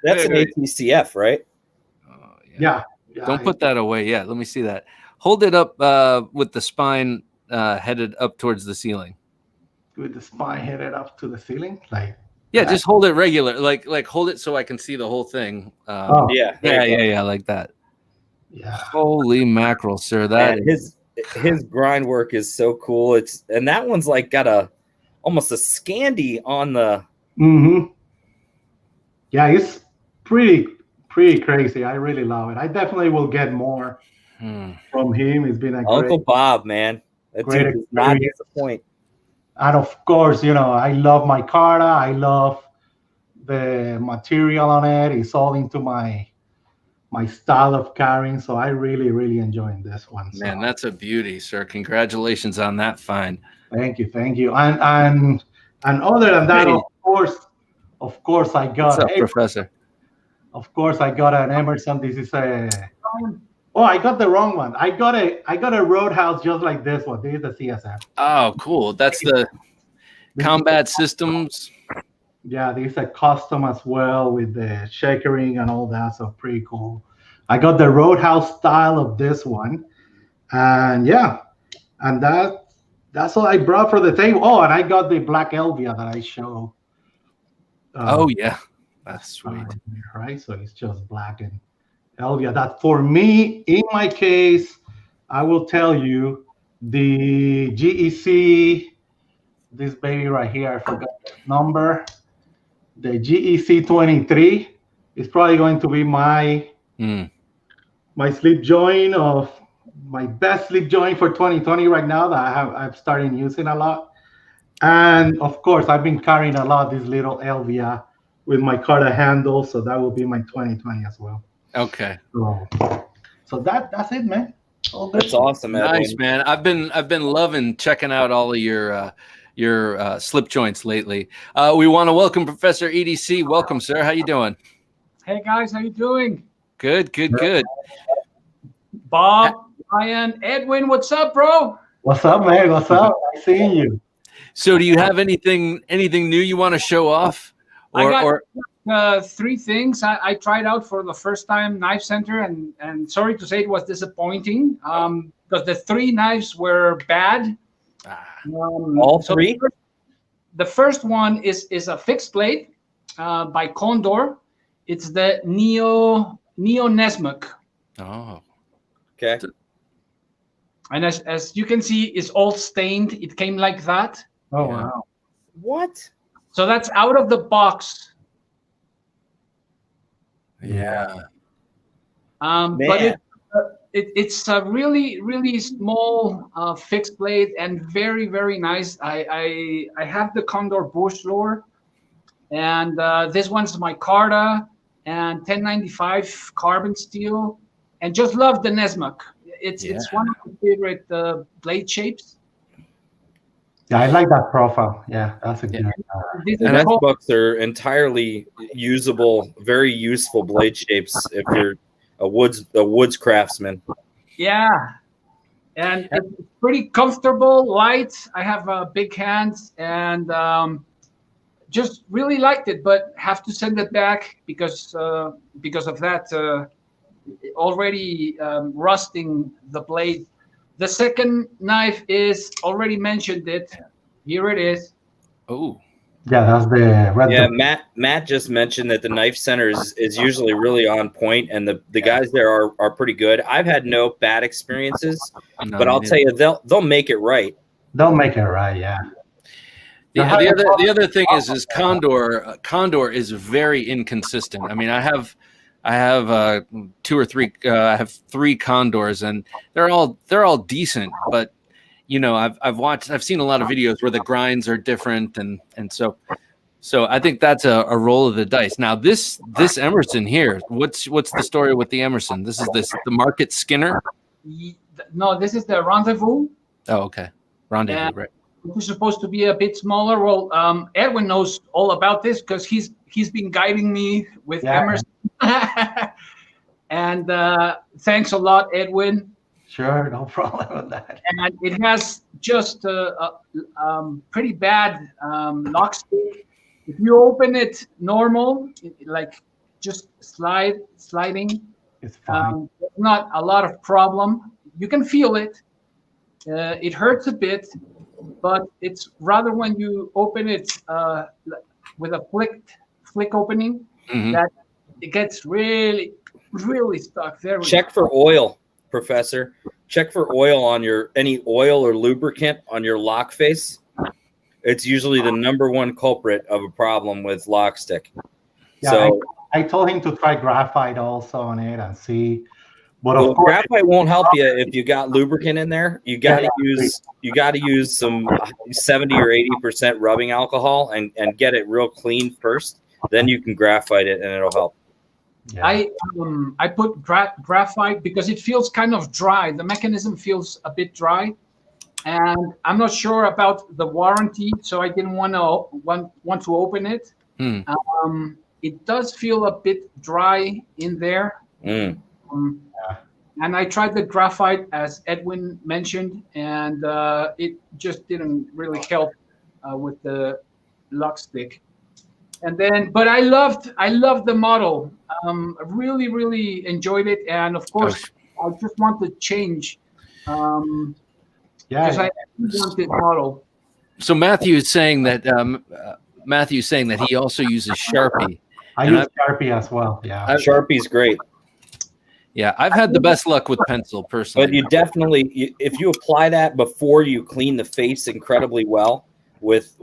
That's an ATCF, right? Yeah. Don't put that away. Yeah, let me see that. Hold it up with the spine headed up towards the ceiling. With the spine headed up to the ceiling, just hold it regular, like hold it so I can see the whole thing. Yeah, like that. Yeah. Holy mackerel, sir! His grind work is so cool. And that one's like got almost a Scandi on the. Mm-hmm. Yeah, it's pretty crazy. I really love it. I definitely will get more from him. It's been a Uncle Bob, man. That great dude does not experience. disappoint. And of course, I love my Carta. I love the material on it. It's all into my style of carrying. So I really, really enjoying this one. Man, So that's a beauty, sir. Congratulations on that find. thank you. And other than that, Hey. of course, I What's got up, Professor? Of course, I got an Emerson. This is a oh, I got the wrong one. I got a Roadhouse just like this one. This is the CSF. Oh, cool. That's the Combat Systems. Yeah, this is a custom as well with the shakering and all that. So pretty cool. I got the Roadhouse style of this one, and yeah, and that's all I brought for the table. Oh, and I got the black Elvia that I show. Oh yeah, that's sweet. Right, so it's just black and Elvia. That for me, in my case, I will tell you the GEC. This baby right here, I forgot the number. The GEC 23 is probably going to be my sleep joint of my best sleep joint for 2020 right now that I've started using a lot. And of course, I've been carrying a lot this little Elvia with my Carta handle, so that will be my 2020 as well. Okay. So that's it, man. All good. That's awesome, Edwin. Nice, man. I've been loving checking out all of your slip joints lately. We want to welcome Professor EDC. Welcome, sir. How you doing? Hey guys, how you doing? Good. Bob, Ryan, Edwin, what's up, bro? What's up, man? What's up? Nice seeing you. So, do you have anything new you want to show off? I got three things I tried out for the first time, Knife Center, and sorry to say it was disappointing because the three knives were bad. All three? The first one is a fixed blade by Condor. It's the Neo Nesmuk. Oh, okay. And as you can see, it's all stained. It came like that. Oh, wow. What? So that's out of the box. yeah. But it's a really, really small fixed blade and very, very nice. I have the Condor bush lure, and this one's my Carta and 1095 carbon steel, and just love the Nesmuk. It's one of my favorite blade shapes. Yeah, I like that profile. Yeah, that's a good. The Nesmuks are entirely usable, very useful blade shapes if you're a woods craftsman. Yeah, and it's pretty comfortable, light. I have big hands, and just really liked it, but have to send it back because of that already rusting the blade. The second knife is already mentioned it. Here it is. Oh. Yeah, that's the red. Yeah, Matt just mentioned that the Knife Center is usually really on point, and the guys there are pretty good. I've had no bad experiences, but I'll tell you, they'll make it right. They'll make it right, yeah. Yeah, the other thing is Condor is very inconsistent. I mean, I have two or three. I have three Condors, and they're all decent. But I've seen a lot of videos where the grinds are different, and so I think that's a roll of the dice. Now this Emerson here, what's the story with the Emerson? This is the Market Skinner. No, this is the Rendezvous. Oh, okay, Rendezvous, right? It's supposed to be a bit smaller. Well, Edwin knows all about this because he's been guiding me with Emerson. And thanks a lot, Edwin. Sure, no problem with that. And it has just a pretty bad lock stick. If you open it normal, like just sliding, it's fine. Not a lot of problem. You can feel it. It hurts a bit, but it's rather when you open it with a flick opening that it gets really, really stuck there. Check for oil, Professor. Check for oil on any oil or lubricant on your lock face. It's usually the number one culprit of a problem with lock stick. Yeah, so I told him to try graphite also on it and see. But Well, of course, graphite won't help you if you got lubricant in there. You got to use some 70 or 80% rubbing alcohol and get it real clean first. Then you can graphite it and it'll help. yeah. I put graphite because it feels kind of dry. The mechanism feels a bit dry, and I'm not sure about the warranty, so I didn't want to open it. It does feel a bit dry in there. And I tried the graphite, as Edwin mentioned, and it just didn't really help with the lock stick. And then, but I loved the model. Really, really enjoyed it, and of course, I just want to change. Because I want this model. So Matthew is saying that he also uses Sharpie. I use Sharpie as well. Yeah, Sharpie's great. Yeah, I've had the best luck with pencil personally. But you definitely, if you apply that before you clean the face incredibly well with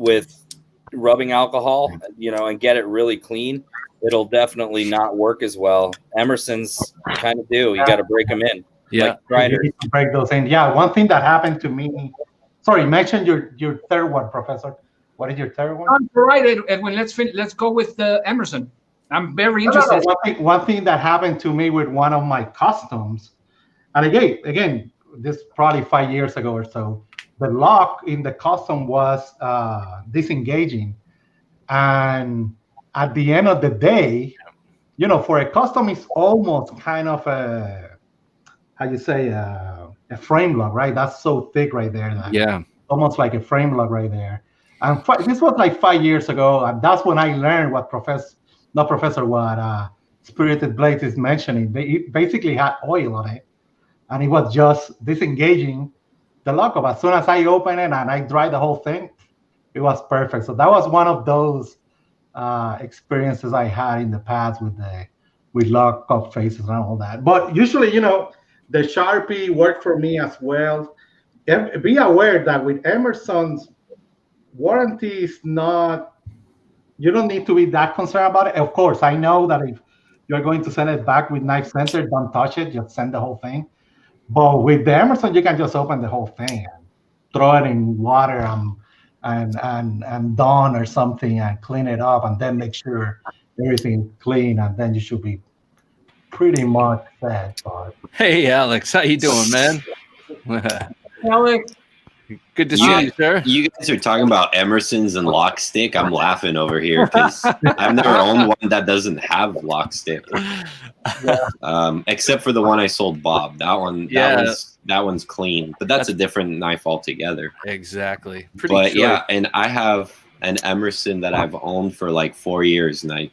rubbing alcohol, and get it really clean, it'll definitely not work as well. Emerson's kind of do. You got to break them in. Yeah, like you need to break those in. Yeah, one thing that happened to me. Sorry, mention your third one, Professor. What is your third one? Right, Edwin. Let's go with Emerson. I'm very interested. One thing that happened to me with one of my customs, and again, this probably 5 years ago or so, the lock in the custom was disengaging, and at the end of the day, for a custom, it's almost kind of a frame lock, right? That's so thick right there. Almost like a frame lock right there. And this was like 5 years ago, and that's when I learned what Spirited Blades is mentioning. It basically had oil on it, and it was just disengaging the lock up. As soon as I opened it and I dried the whole thing, it was perfect. So that was one of those experiences I had in the past with lock up faces and all that. But usually, the Sharpie worked for me as well. Be aware that with Emerson's warranty is not. You don't need to be that concerned about it. Of course, I know that if you're going to send it back with knife sensor, don't touch it, just send the whole thing. But with the Emerson, you can just open the whole thing and throw it in water and Dawn or something and clean it up, and then make sure everything is clean, and then you should be pretty much set. Hey, Alex, how you doing, man? Alex. Good to see you, sir. You guys are talking about Emerson's and lock stick. I'm laughing over here because I've never owned one that doesn't have lock stick. Except for the one I sold Bob. That one's clean, but that's a different knife altogether. Exactly. And I have an Emerson that I've owned for like 4 years, and I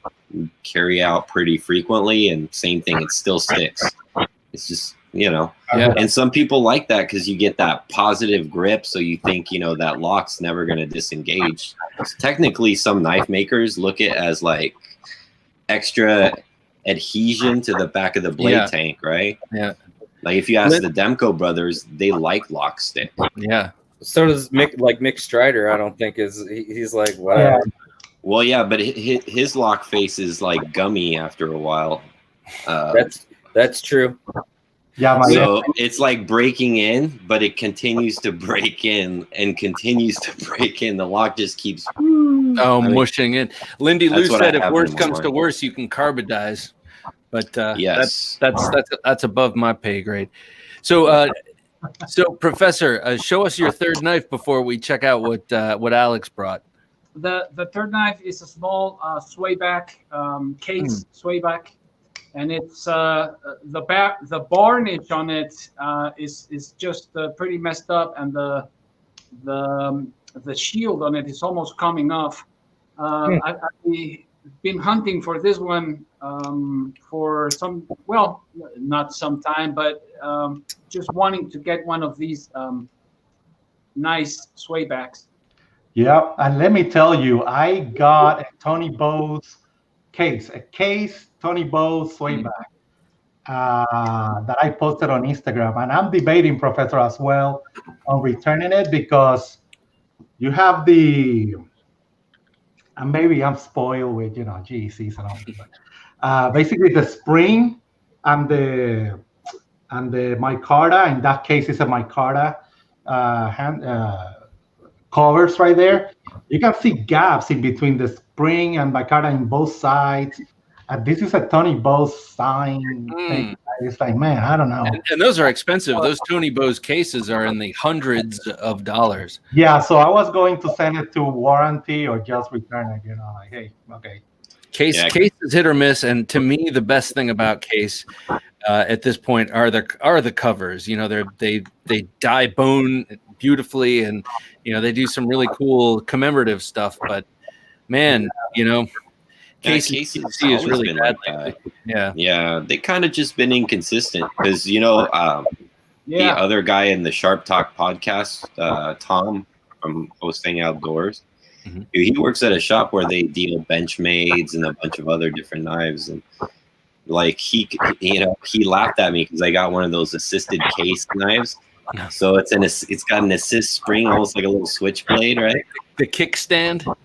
carry out pretty frequently, and same thing, it still sticks. It's just, and some people like that because you get that positive grip, so you think that lock's never going to disengage. So technically, some knife makers look at it as like extra adhesion to the back of the blade tank, right? Yeah. Like if you ask the Demko brothers, they like lock stick. Yeah. So does Mick Strider. I don't think he's like whatever. Well, yeah, but his lock face is like gummy after a while. That's true. Yeah, so it's like breaking in, but it continues to break in and continues to break in. The lock just keeps mushing in. Lindy Lou said if worse comes to worse, you can carbonize. But yes, that's above my pay grade. So Professor, show us your third knife before we check out what Alex brought. The third knife is a small swayback case swayback. And it's the varnish on it is just pretty messed up, and the shield on it is almost coming off. I've been hunting for this one for not some time, but just wanting to get one of these nice swaybacks. Yeah, and let me tell you, I got a Tony Bowes case, Tony Bowes swayback that I posted on Instagram, and I'm debating, Professor, as well on returning it because you have and maybe I'm spoiled with GECs and all that. Basically, the spring and the and the micarta. In that case, it's a micarta hand covers right there. You can see gaps in between the spring and micarta in both sides. And this is a Tony Bose sign thing. It's like, man, I don't know. And those are expensive. Those Tony Bose cases are in the hundreds of dollars. Yeah, so I was going to send it to warranty or just return it. Like, hey, okay. Case is hit or miss, and to me, the best thing about Case at this point are the covers. They dye bone beautifully, and they do some really cool commemorative stuff. But man, Case is really bad. Like that. Yeah. They kind of just been inconsistent because the other guy in the Sharp Talk podcast, Tom from Hosting Outdoors, he works at a shop where they deal Benchmades and a bunch of other different knives, and like he laughed at me because I got one of those assisted case knives. So it's got an assist spring, almost like a little switchblade, right? The kickstand, or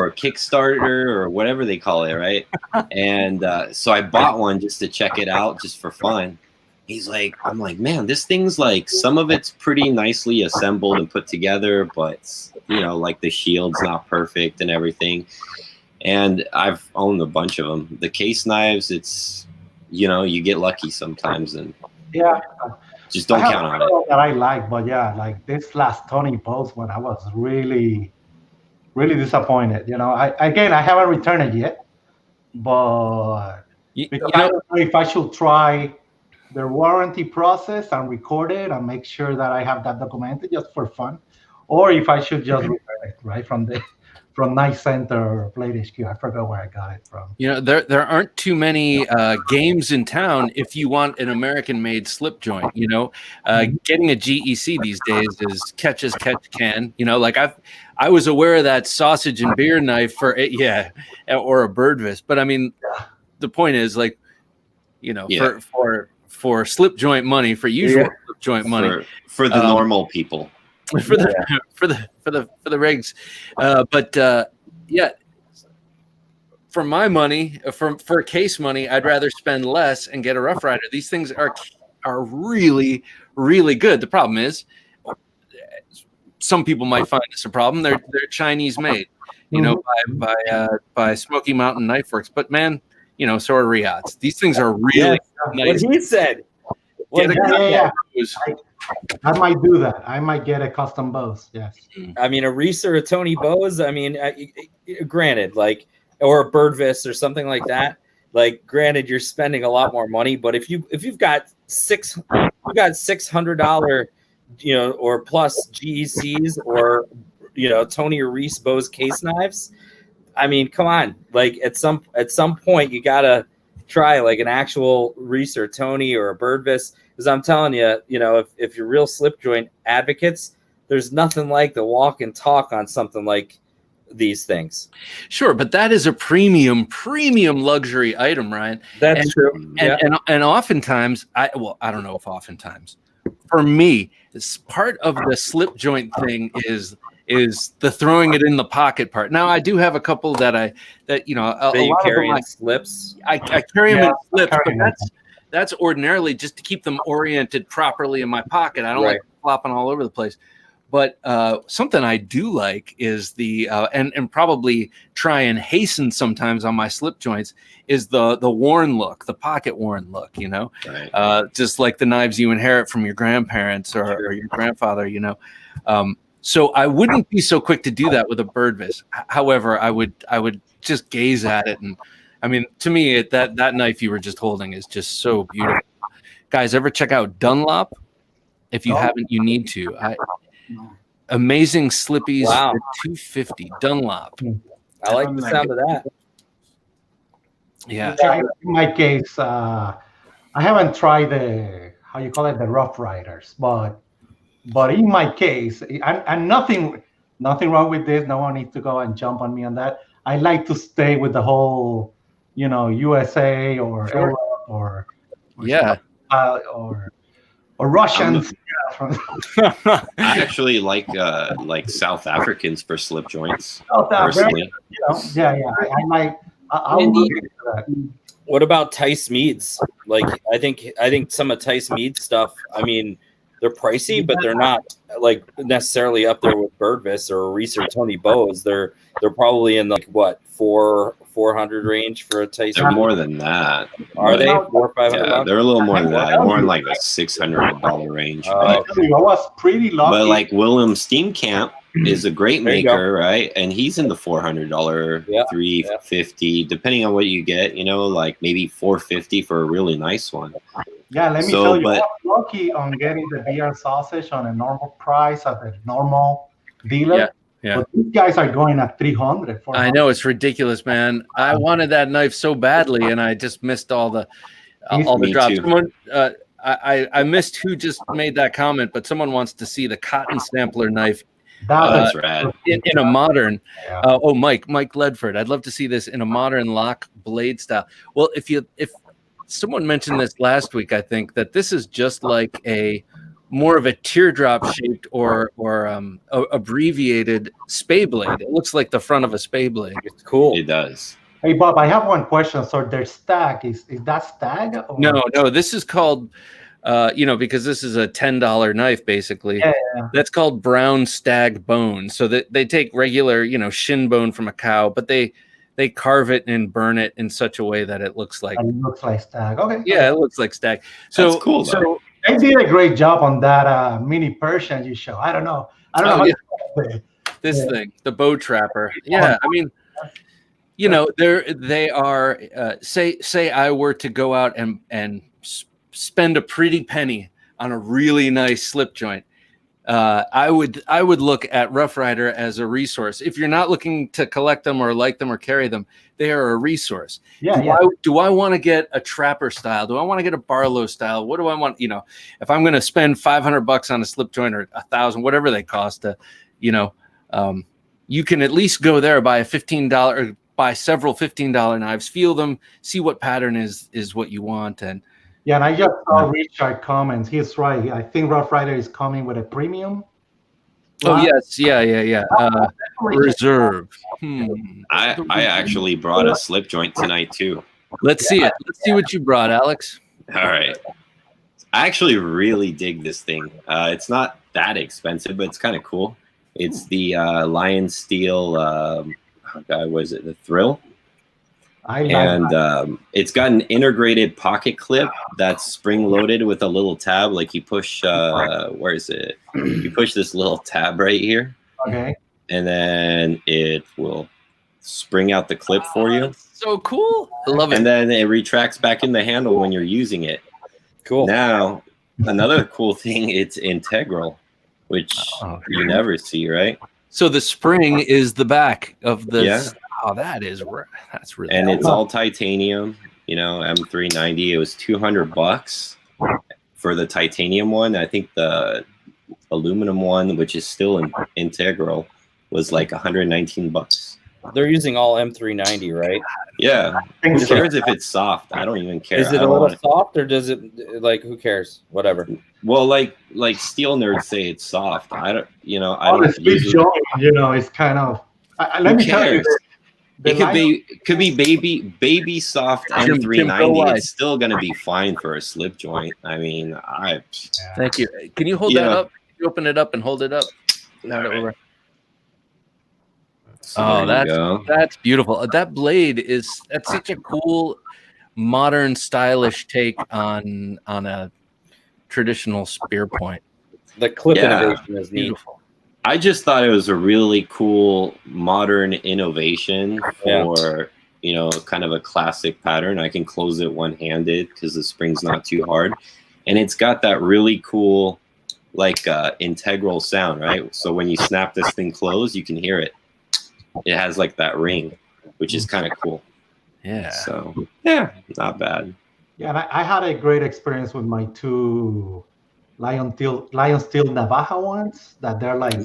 a Kickstarter or whatever they call it, right? And so I bought one just to check it out, just for fun. I'm like, man, this thing's like, some of it's pretty nicely assembled and put together, but like the shield's not perfect and everything. And I've owned a bunch of them. The case knives, it's you get lucky sometimes, and just don't count on it. That I like, but like this last Tony Bose one, I was really, really disappointed. I haven't returned it yet, but because I don't know if I should try the warranty process and record it and make sure that I have that documented just for fun, or if I should just return it right from Knife Center or Blade HQ. I forgot where I got it from. There aren't too many games in town if you want an American-made slip joint. Getting a GEC these days is catch as catch can. I was aware of that sausage and beer knife or a birdvis, but I mean, the point is for slip joint money, for usual slip joint money, for the normal people. For the rigs, but for my money, for case money, I'd rather spend less and get a Rough Rider. These things are really, really good. The problem is, some people might find this a problem. They're Chinese made, by Smoky Mountain Knife Works. But man, so are Riyadh's. These things are really nice. What he said. I might do that. I might get a custom Bose. Yes. I mean, a Reese or a Tony Bose. I mean, granted, or a Birdvis or something like that. Granted, you're spending a lot more money, but if you've got $600, or plus GECs or Tony or Reese Bose case knives, I mean, come on. At some point, you gotta try an actual Reese or Tony or a Birdvis. Because I'm telling you, if you're real slip joint advocates, there's nothing like the walk and talk on something like these things. Sure, but that is a premium luxury item, Ryan. That's true. And oftentimes, I don't know if oftentimes, for me, this part of the slip joint thing is the throwing it in the pocket part. Now, I do have a couple that you carry in slips. I carry them in slips, but that's ordinarily just to keep them oriented properly in my pocket. I don't like flopping all over the place. But something I do like is and probably try and hasten sometimes on my slip joints is the worn look, the pocket worn look, just like the knives you inherit from your grandparents or your grandfather, So I wouldn't be so quick to do that with a Birdvis. However, I would just gaze at it, and I mean, to me, that knife you were just holding is just so beautiful. Guys, ever check out Dunlop? If you haven't, you need to. Amazing slippies for $250. Dunlop. I like the sound of that. Yeah. In my case, I haven't tried the Rough Riders, but in my case, and nothing wrong with this. No one needs to go and jump on me on that. I like to stay with the whole, USA or Europe or Russians. I actually like South Africans for slip joints. Personally. I like. I'll look into that. What about Tice Mead's? Like, I think some of Tice Mead's stuff, I mean, they're pricey, but they're not like necessarily up there with Birdvis or Reese or Tony Bowes. They're probably in the, like, what, 400 range for a Tice They're Mead? more than that. Are they 400 or 500 Yeah, bucks? they're a little more than that. More in like the $600 range. I was pretty lucky. But like Willem Steamcamp is a great There you go. maker, right? And he's in the $400, Yeah, $350, depending on what you get. You know, like maybe $450 for a really nice one. Yeah, let me So, tell you, but- I was lucky on getting the VR sausage on a normal price at a normal dealer. Yeah. But these guys are going at 300. I know, it's ridiculous, man. I wanted that knife so badly, and I just missed all the Me drops. too. Someone, I missed who just made that comment, but someone wants to see the cotton sampler knife That's rad. in a modern. Yeah. Mike Ledford. I'd love to see this in a modern lock blade style. Well, if someone mentioned this last week, I think that this is just like a more of a teardrop shaped or abbreviated spay blade. It looks like the front of a spay blade. It's cool. It does. Hey, Bob, I have one question. So their stag, is that stag? Or? No, this is called, because this is a $10 knife, basically. Yeah. That's called brown stag bone. So that they take regular, shin bone from a cow, but they carve it and burn it in such a way that it looks like. It looks like stag. Okay. Yeah, it looks like stag. So That's cool, though. So They did a great job on that mini Persian you show. I don't know. How you this thing, the bow trapper. Yeah, I mean, they are. Say I were to go out and spend a pretty penny on a really nice slip joint. I would look at Rough Rider as a resource. If you're not looking to collect them or like them or carry them, they are a resource. Do I want to get a Trapper style? Do I want to get a Barlow style? What do I want? If I'm going to spend $500 on a slip joint or $1,000, whatever they cost, you can at least go there, buy a $15 or buy several $15 knives, feel them, see what pattern is what you want, and. Yeah, and I just saw Richard comments. He's right. I think Rough Rider is coming with a premium. Oh, yes. Yeah. Reserve. I actually brought a slip joint tonight, too. Let's see it. Let's see what you brought, Alex. All right. I actually really dig this thing. It's not that expensive, but it's kind of cool. It's the Lion Steel, was it the Thrill? It's got an integrated pocket clip that's spring-loaded with a little tab. Like you push, where is it? You push this little tab right here. Okay. And then it will spring out the clip for you. So cool. I love it. And then it retracts back in the handle when you're using it. Cool. Now, another cool thing, it's integral, which you never see, right? So the spring is the back of the... Yeah. Oh, that's really and cool. it's all titanium, M390. It was $200 for the titanium one. I think the aluminum one, which is still integral, was like $119. They're using all M390, right? Yeah. Who cares if it's soft? I don't even care. Is it a little soft, or does it, like, who cares? Whatever. Well, like steel nerds say it's soft. I don't it's kind of. Let me tell you. It could be baby soft M390. It's still gonna be fine for a slip joint. I mean, Thank you. Can you hold that up? Can you open it up and hold it up? So that's beautiful. That blade that's such a cool, modern, stylish take on a traditional spear point. The clip innovation is beautiful. I just thought it was a really cool modern innovation for kind of a classic pattern. I can close it one-handed because the spring's not too hard, and it's got that really cool integral sound, right? So when you snap this thing closed, you can hear it. It has like that ring, which is kind of cool. Yeah. So yeah, not bad. Yeah, and I had a great experience with my two Lion Steel Navaja ones that they're like,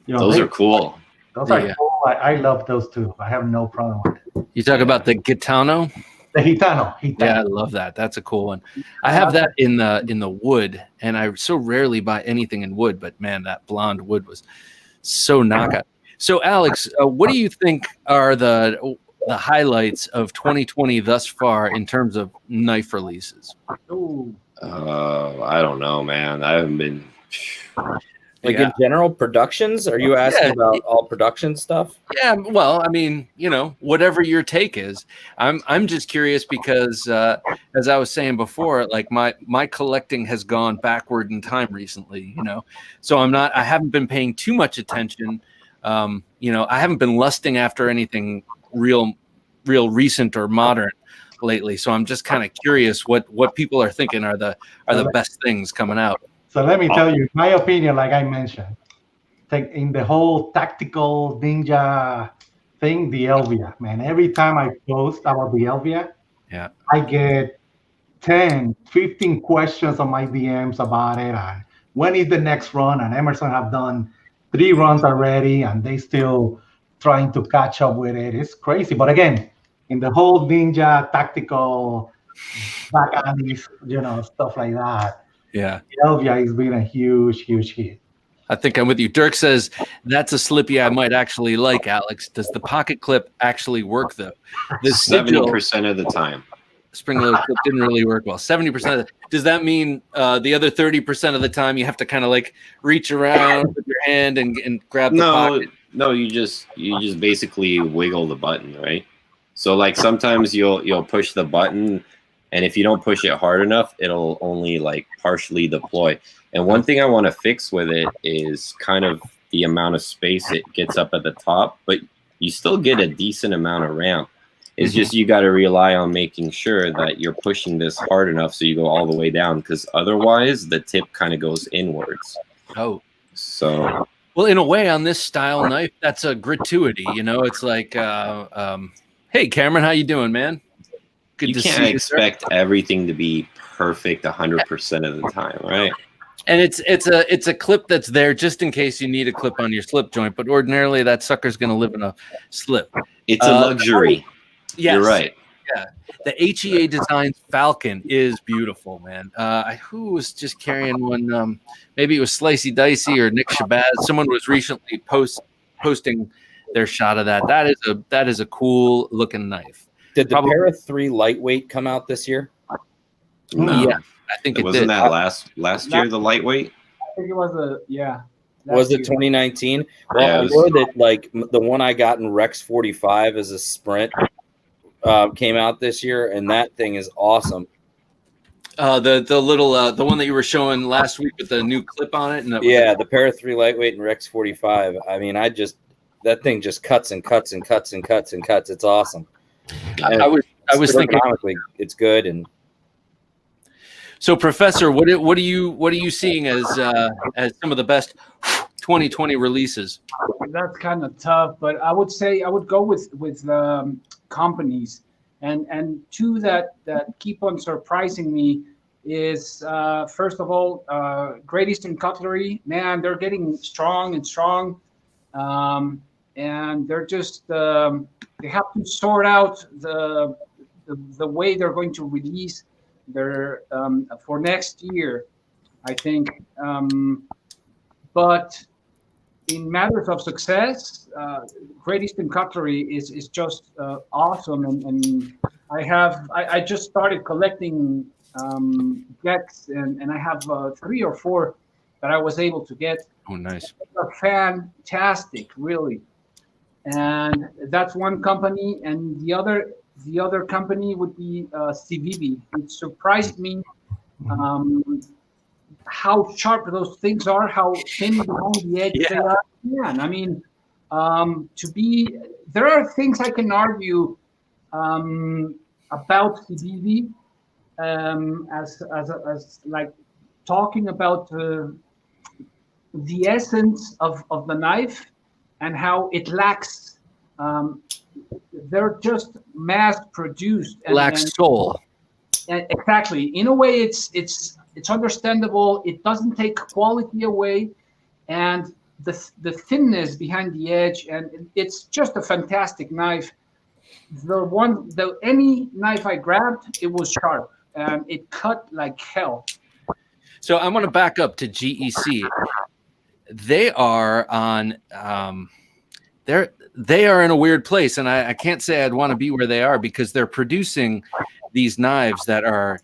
those are cool. Those are cool. I love those too. I have no problem with it. You talk about the Gitano? The Gitano. Yeah, I love that. That's a cool one. I have that in the wood, and I so rarely buy anything in wood, but man, that blonde wood was so knockout. So Alex, what do you think are the highlights of 2020 thus far in terms of knife releases? Ooh. I don't know, man. I haven't been. Like in general productions, are you asking about all production stuff? Yeah, well, I mean, whatever your take is. I'm just curious because as I was saying before, like my collecting has gone backward in time recently, so I haven't been paying too much attention. I haven't been lusting after anything real recent or modern lately, so I'm just kind of curious what people are thinking are the best things coming out. So let me tell you, my opinion, like I mentioned, in the whole tactical ninja thing, the Elvia, man. Every time I post about the Elvia, I get 10, 15 questions on my DMs about it. And when is the next run? And Emerson have done 3 runs already, and they still trying to catch up with it. It's crazy. But again, in the whole ninja tactical back-handies, stuff like that. Yeah. Elvia has been a huge hit. I think I'm with you. Dirk says that's a slippy I might actually like, Alex. Does the pocket clip actually work though? The 70% of the time. Spring-loaded clip didn't really work well. 70%. Does that mean the other 30% of the time you have to kind of like reach around with your hand and grab the pocket? No, you just basically wiggle the button, right? So like sometimes you'll push the button, and if you don't push it hard enough, it'll only like partially deploy. And one thing I want to fix with it is kind of the amount of space it gets up at the top, but you still get a decent amount of ramp. It's just you got to rely on making sure that you're pushing this hard enough so you go all the way down, because otherwise the tip kind of goes inwards. Oh. So. Well, in a way, on this style knife, that's a gratuity. It's like, hey, Cameron, how you doing, man? Good to see you. You can't expect everything to be perfect 100% of the time, right? And it's a clip that's there just in case you need a clip on your slip joint, but ordinarily that sucker's going to live in a slip. It's a luxury. Yes. You're right. Yeah. The HEA Designs Falcon is beautiful, man. Who was just carrying one? Maybe it was Slicey Dicey or Nick Shabazz. Someone was recently posting their shot of that. That is a cool looking knife. Did the Para 3 lightweight come out this year? No. Yeah, I think it wasn't did. That last year, the lightweight? I think it was Was it 2019? Well, I know that like the one I got in Rex 45 as a sprint came out this year, and that thing is awesome. The little the one that you were showing last week with the new clip on it, and the Para 3 lightweight and Rex 45. I mean, that thing just cuts and cuts and cuts and cuts and cuts. It's awesome. I was thinking it's good. And so, Professor, what are you seeing as some of the best 2020 releases? That's kind of tough, but I would say I would go with companies, and two that keep on surprising me is first of all, Great Eastern Cutlery. Man, they're getting strong, and they're just they have to sort out the way they're going to release their for next year, I think. But in matters of success, Great Eastern Cutlery is just awesome, and I just started collecting decks, and I have 3 or 4 that I was able to get. Oh, nice! They're fantastic, really. And that's one company, and the other company would be CVV. It surprised me how sharp those things are, how thin behind the edge they are. Yeah, and I mean, there are things I can argue about CVV as like talking about the essence of the knife and how it lacks. They're just mass produced. Lacks soul. Exactly. In a way, it's understandable. It doesn't take quality away, and the thinness behind the edge, and it's just a fantastic knife. Any knife I grabbed, it was sharp and it cut like hell. So I want to back up to GEC. They are on they are in a weird place, and I can't say I'd want to be where they are, because they're producing these knives that are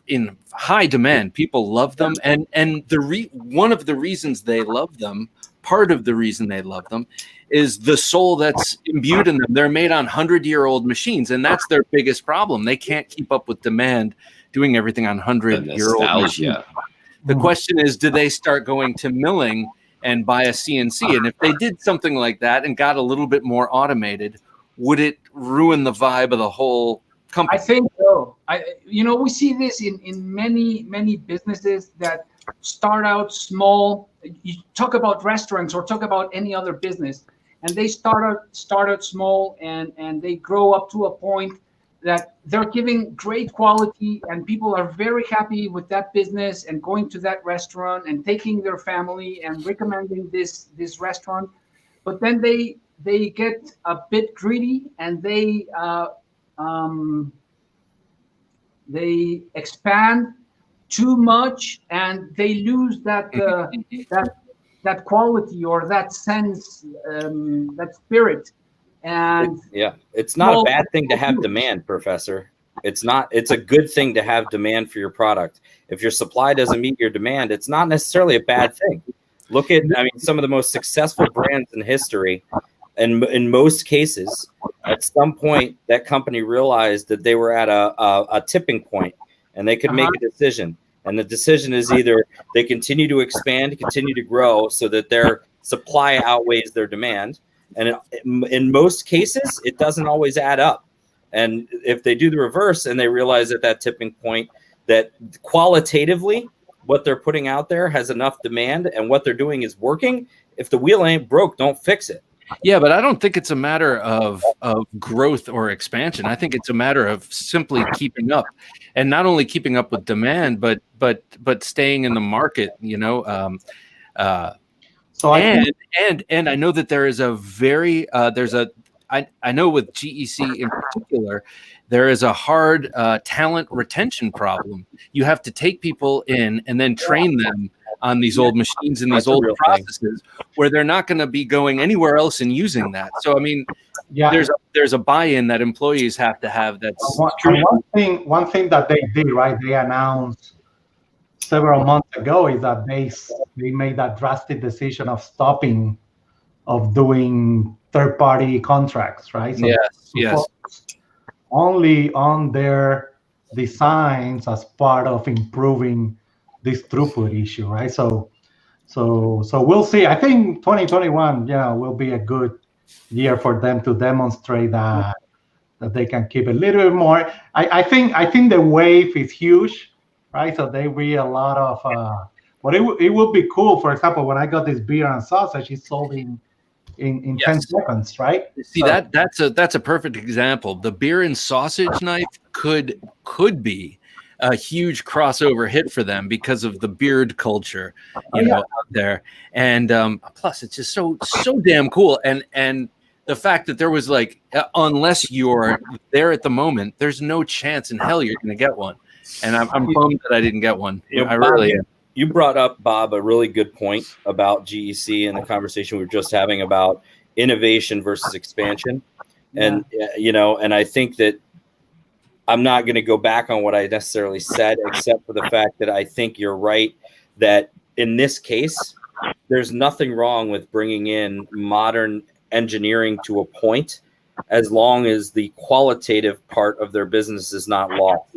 in high demand. People love them, and one of the reasons they love them, part of the reason they love them, is the soul that's imbued in them. They're made on 100-year-old machines, and that's their biggest problem. They can't keep up with demand doing everything on 100-year-old machines. The question is, do they start going to milling and buy a CNC? And if they did something like that and got a little bit more automated, would it ruin the vibe of the whole company? I think so. We see this in many businesses that start out small. You talk about restaurants or talk about any other business, and they start out small, and they grow up to a point that they're giving great quality, and people are very happy with that business and going to that restaurant and taking their family and recommending this restaurant. But then they get a bit greedy, and they expand too much, and they lose that quality or that sense, that spirit. And it's not a bad thing to have demand, Professor. It's a good thing to have demand for your product. If your supply doesn't meet your demand, it's not necessarily a bad thing. Look at, some of the most successful brands in history, and in most cases, at some point, that company realized that they were at a tipping point, and they could make a decision. And the decision is either they continue to expand, continue to grow, so that their supply outweighs their demand. And in most cases, it doesn't always add up. And if they do the reverse and they realize at that tipping point that qualitatively what they're putting out there has enough demand and what they're doing is working, if the wheel ain't broke, don't fix it. Yeah, but I don't think it's a matter of growth or expansion. I think it's a matter of simply keeping up, and not only keeping up with demand, but staying in the market. So I know that there is a very I know with GEC in particular, there is a hard talent retention problem. You have to take people in and then train them on these old machines and these old processes where they're not going to be going anywhere else and using that. So, there's a buy-in that employees have to have. That's one thing that they did, right? They announced several months ago is that they made that drastic decision of stopping of doing third-party contracts, right? So yes. Only on their designs as part of improving this throughput issue, right? So we'll see. I think 2021, will be a good year for them to demonstrate that they can keep a little bit more. I think the wave is huge, right? So they be a lot of. But it would be cool. For example, when I got this beer and sausage, it's sold in 10 seconds, right? See, that's a perfect example. The beer and sausage knife could be a huge crossover hit for them because of the beard culture, out there. And plus, it's just so damn cool. And the fact that there was unless you're there at the moment, there's no chance in hell you're going to get one. And I'm bummed that I didn't get one. I really am. You brought up, Bob, a really good point about GEC and the conversation we were just having about innovation versus expansion. And, and I think that I'm not going to go back on what I necessarily said, except for the fact that I think you're right, that in this case, there's nothing wrong with bringing in modern engineering to a point, as long as the qualitative part of their business is not lost.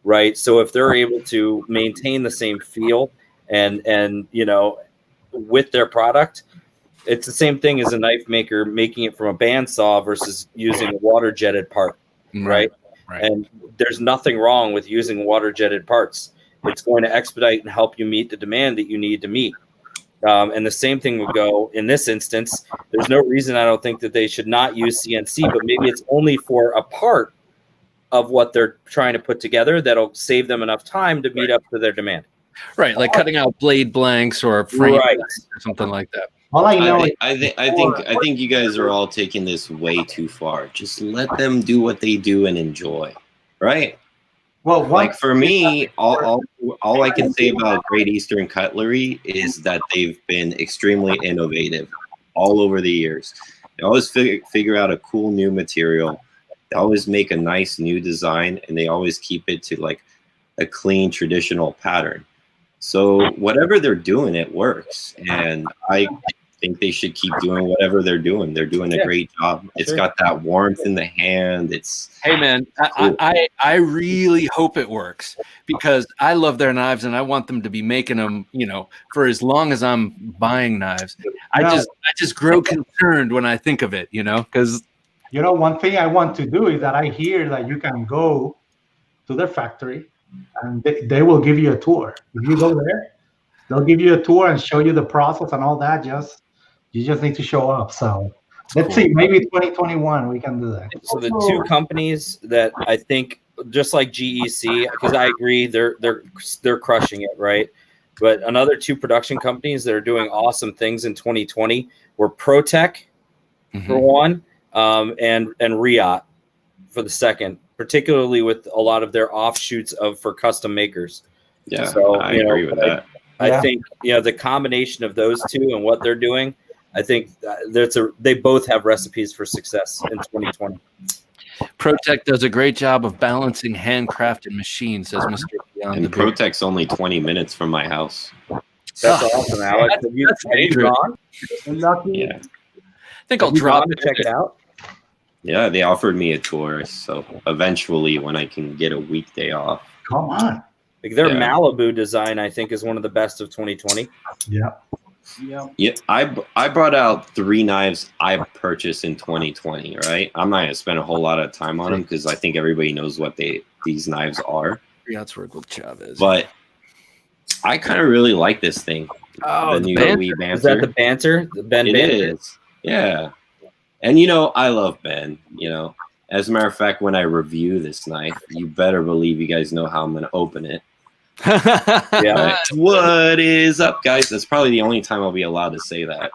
Right. So if they're able to maintain the same feel and with their product, it's the same thing as a knife maker making it from a bandsaw versus using a water jetted part. Right. And there's nothing wrong with using water jetted parts. It's going to expedite and help you meet the demand that you need to meet. And the same thing would go in this instance. There's no reason I don't think that they should not use CNC, but maybe it's only for a part of what they're trying to put together that'll save them enough time to meet up to their demand. Right, like cutting out blade blanks or frame blanks or something like that. All I know, I think you guys are all taking this way too far. Just let them do what they do and enjoy, right? Well, for me, all I can say about Great Eastern Cutlery is that they've been extremely innovative all over the years. They always figure out a cool new material. They always make a nice new design, and they always keep it to like a clean traditional pattern. So whatever they're doing, it works. And I think they should keep doing whatever they're doing. They're doing a great job. It's got that warmth in the hand. It's Hey man, cool. I really hope it works, because I love their knives and I want them to be making them, you know, for as long as I'm buying knives. I just grow concerned when I think of it, you know, because You know, one thing I want to do is that I hear that you can go to their factory and they will give you a tour. If you go there, they'll give you a tour and show you the process and all that. You just need to show up. So let's see, maybe 2021 we can do that. So the two companies that I think, just like GEC, because I agree they're crushing it, right? But another two production companies that are doing awesome things in 2020 were ProTech for one, and Riot for the second, particularly with a lot of their offshoots for custom makers. Yeah, so I agree with that. I think the combination of those two and what they're doing, I think they both have recipes for success in 2020. ProTech does a great job of balancing handcrafted machines, says Mr. Beyond And the Beard. ProTech's only 20 minutes from my house. That's awesome, Alex. Have you gone? Yeah. I think I'll drop it. to check it out. Yeah, they offered me a tour. So eventually, when I can get a weekday off. Come on. Like their Yeah. Malibu design, I think, is one of the best of 2020. Yeah. Yeah, I brought out 3 knives I purchased in 2020, right? I'm not going to spend a whole lot of time on them because I think everybody knows what these knives are. Riot's work with Chavez. But I kind of really like this thing. Oh, the the new Banter? Wee Banter. Is that the Banter? The Ben It Banter? is. Yeah. And, you know, I love Ben, you know. As a matter of fact, when I review this knife, you better believe you guys know how I'm going to open it. Yeah. Right? What is up, guys? That's probably the only time I'll be allowed to say that.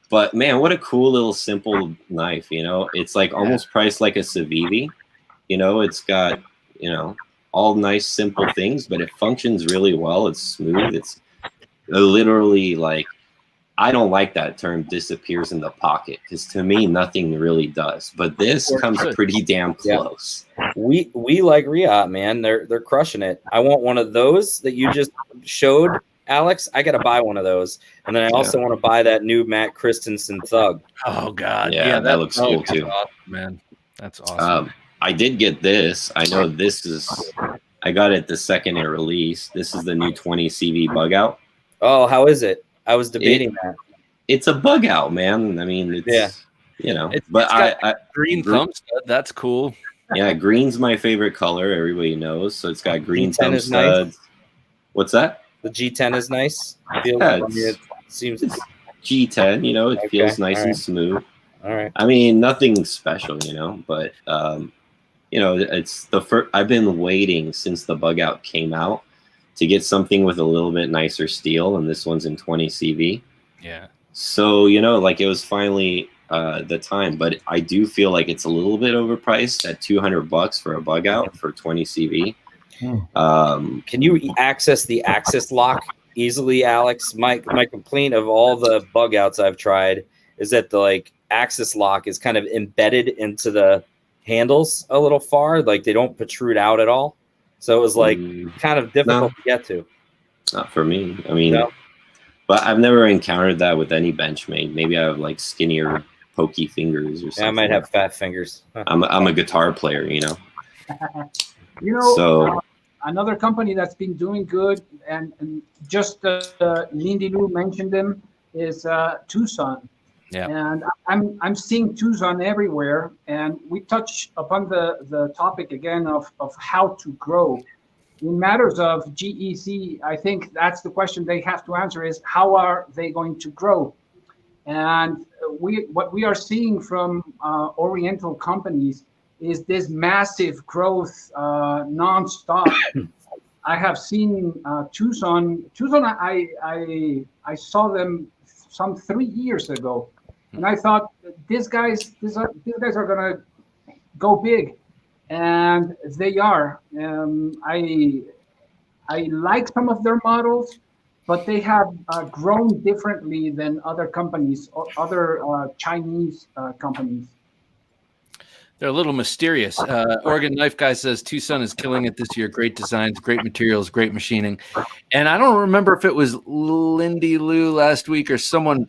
But, man, what a cool little simple knife, you know. It's like almost priced like a Civivi. You know, it's got, you know, all nice, simple things, but it functions really well. It's smooth. It's literally like, I don't like that term disappears in the pocket because to me, nothing really does. But this comes pretty damn close. We like Riot, man. They're crushing it. I want one of those that you just showed, Alex. I got to buy one of those. And then I also want to buy that new Matt Christensen Thug. Oh, God. Yeah, that looks cool, too. Awesome, man. That's awesome. I did get this. I know this is, I got it the second it released. This is the new 20 CV bug out. Oh, how is it? I was debating that. It's a bug out, man. I mean, it's, you know, but I green thumb stud. That's cool. Yeah, green's my favorite color. Everybody knows. So it's got green G10 thumb is studs. nice. What's that? The G10 is nice. It seems G10, you know, it feels nice and smooth. All right. I mean, nothing special, you know, but, you know, it's the first, I've been waiting since the bug out came out to get something with a little bit nicer steel, and this one's in 20 CV. Yeah. So, you know, like it was finally the time, but I do feel like it's a little bit overpriced at $200 for a bug out for 20 CV. Can you access the Axis lock easily, Alex? My complaint of all the bug outs I've tried is that the like Axis lock is kind of embedded into the handles a little far, like they don't protrude out at all. So it was like kind of difficult to get to. Not for me. I mean, but I've never encountered that with any Benchmade. Maybe I have like skinnier, pokey fingers or something. Yeah, I might have fat fingers. I'm a guitar player, you know. You know, So another company that's been doing good, and just Lindy Lou mentioned them, is Tucson. Yeah. And I'm seeing Tucson everywhere, and we touch upon the topic again of how to grow. In matters of GEC, I think that's the question they have to answer is how are they going to grow? And what we are seeing from Oriental companies is this massive growth nonstop. I have seen Tucson. I saw them some 3 years ago, and I thought these guys are gonna go big, and they are. I like some of their models, but they have grown differently than other companies or other Chinese companies. They're a little mysterious. Oregon Knife Guy says Tucson is killing it this year. Great designs, great materials, great machining. And I don't remember if it was Lindy Lou last week or someone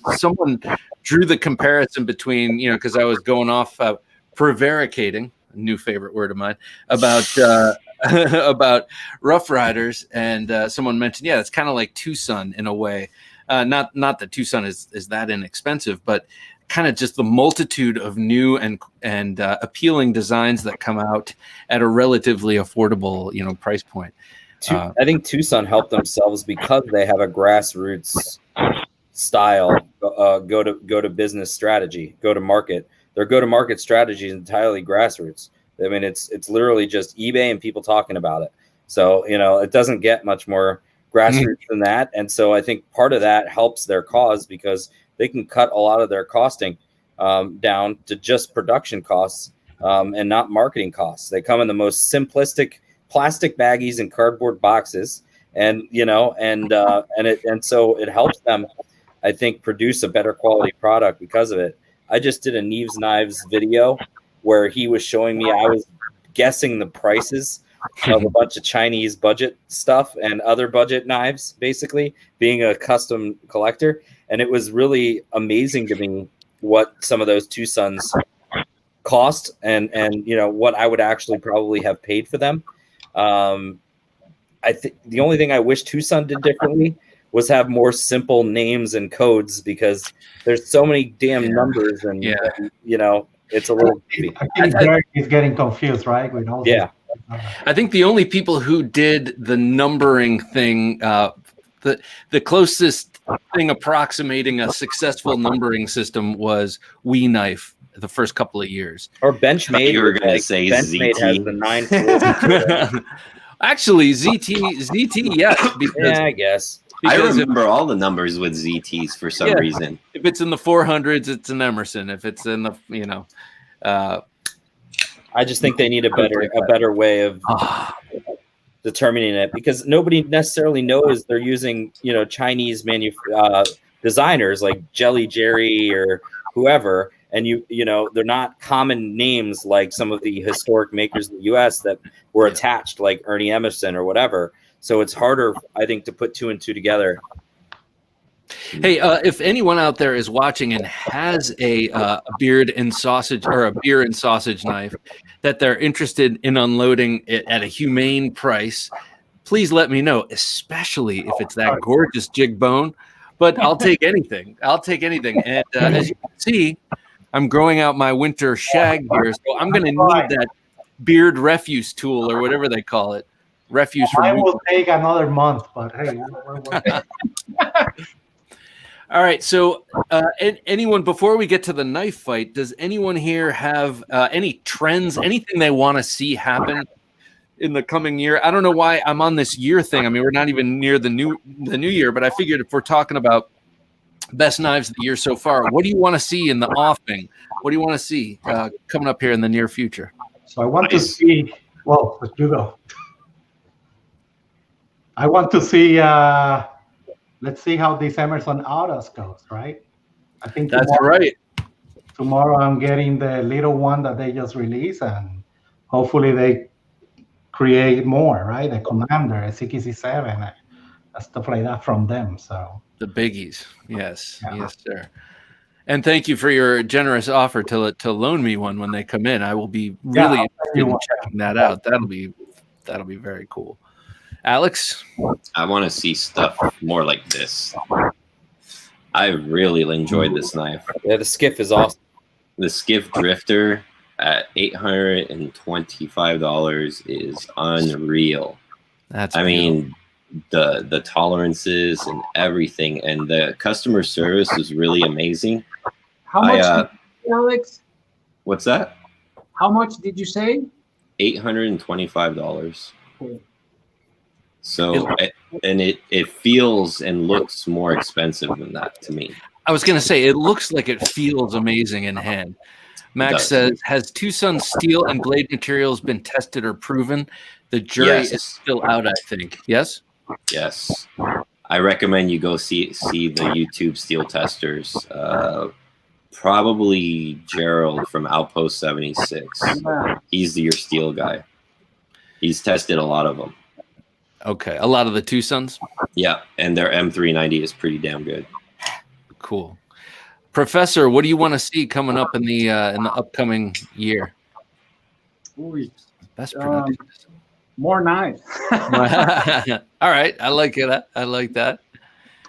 drew the comparison between, because I was going off prevaricating, a new favorite word of mine, about about Rough Riders, and someone mentioned, it's kind of like Tucson in a way. Not that Tucson is that inexpensive, but kind of just the multitude of new and appealing designs that come out at a relatively affordable, price point. I think Tucson helped themselves because they have a grassroots style go to business strategy, go to market. Their go to market strategy is entirely grassroots. I mean, it's literally just eBay and people talking about it. So it doesn't get much more grassroots than that. And so I think part of that helps their cause because they can cut a lot of their costing down to just production costs and not marketing costs. They come in the most simplistic plastic baggies and cardboard boxes, and so it helps them, I think, produce a better quality product because of it. I just did a Neves Knives video where he was showing me, I was guessing the prices of a bunch of Chinese budget stuff and other budget knives, basically being a custom collector. And it was really amazing to me what some of those Tucsons cost and what I would actually probably have paid for them. I think the only thing I wish Tucson did differently was have more simple names and codes, because there's so many damn numbers and it's a little goofy. I think Derek is getting confused, right? With all this. I think the only people who did the numbering thing, the closest thing approximating a successful numbering system was We Knife the first couple of years. Or Benchmade. You were going to say Benchmade ZT. has the 9. Actually, ZT, yes. Because, I guess. I remember all the numbers with ZTs for some reason. If it's in the 400s, it's an Emerson. If it's in the, I just think they need a better way of determining it, because nobody necessarily knows they're using Chinese designers like Jelly Jerry or whoever, and they're not common names like some of the historic makers in the U.S. that were attached, like Ernie Emerson or whatever. So it's harder, I think, to put two and two together. Hey, if anyone out there is watching and has a beard and sausage or a beer and sausage knife that they're interested in unloading it at a humane price, please let me know, especially if it's that gorgeous jig bone. But I'll take anything. And as you can see, I'm growing out my winter shag here, so I'm going to need that beard refuse tool or whatever they call it. Refuse. I will take another month, but hey, we're All right. So, anyone, before we get to the knife fight, does anyone here have any trends, anything they want to see happen in the coming year? I don't know why I'm on this year thing. I mean, we're not even near the new year, but I figured if we're talking about best knives of the year so far, what do you want to see in the offing? What do you want to see coming up here in the near future? So I want to see. Well, you go. I want to see. Let's see how this Emerson Autos goes, right? I think that's right. Tomorrow I'm getting the little one that they just released, and hopefully they create more, right? The Commander, a CKC7, stuff like that from them. So the biggies, yes, yes, sir. And thank you for your generous offer to loan me one when they come in. I will be really interested in checking that out. That'll be very cool. Alex? I want to see stuff more like this. I really enjoyed this knife. Yeah, the skiff is awesome. The skiff drifter at $825 is unreal. I mean, the tolerances and everything, and the customer service is really amazing. How much, Alex? What's that? How much did you say? $825. Cool. So, and it feels and looks more expensive than that to me. I was going to say, it looks like it feels amazing in hand. Max says, has Tucson steel and blade materials been tested or proven? The jury is still out, I think. Yes? Yes. I recommend you go see the YouTube steel testers. Probably Gerald from Outpost 76. Yeah. He's your steel guy. He's tested a lot of them. Okay, a lot of the Tucsons. Yeah, and their M390 is pretty damn good. Cool. Professor, what do you want to see coming up in the upcoming year? Ooh, Best production. more knives. All right, I like it. I like that.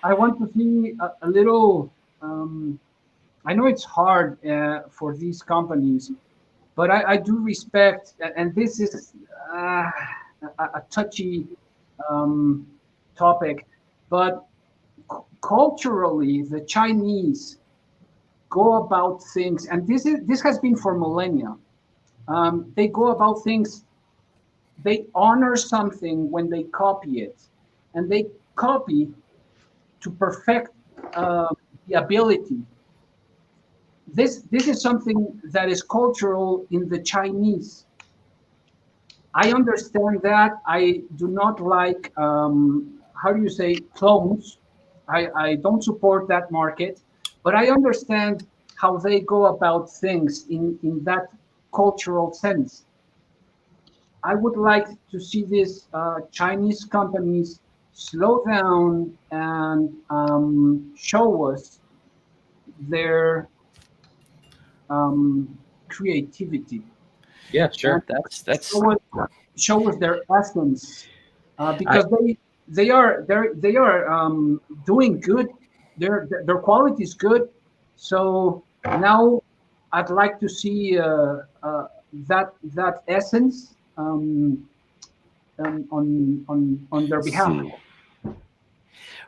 I want to see a little. I know it's hard for these companies, but I do respect, and this is a touchy topic, but culturally, the Chinese go about things, and this has been for millennia. They go about things. They honor something when they copy it, and they copy to perfect the ability. This is something that is cultural in the Chinese. I understand that. I do not like, how do you say, clones. I don't support that market, but I understand how they go about things in that cultural sense. I would like to see these Chinese companies slow down and show us their creativity. Yeah, sure. That's Show us their essence, because they are doing good. Their quality is good. So now I'd like to see that essence on their behalf.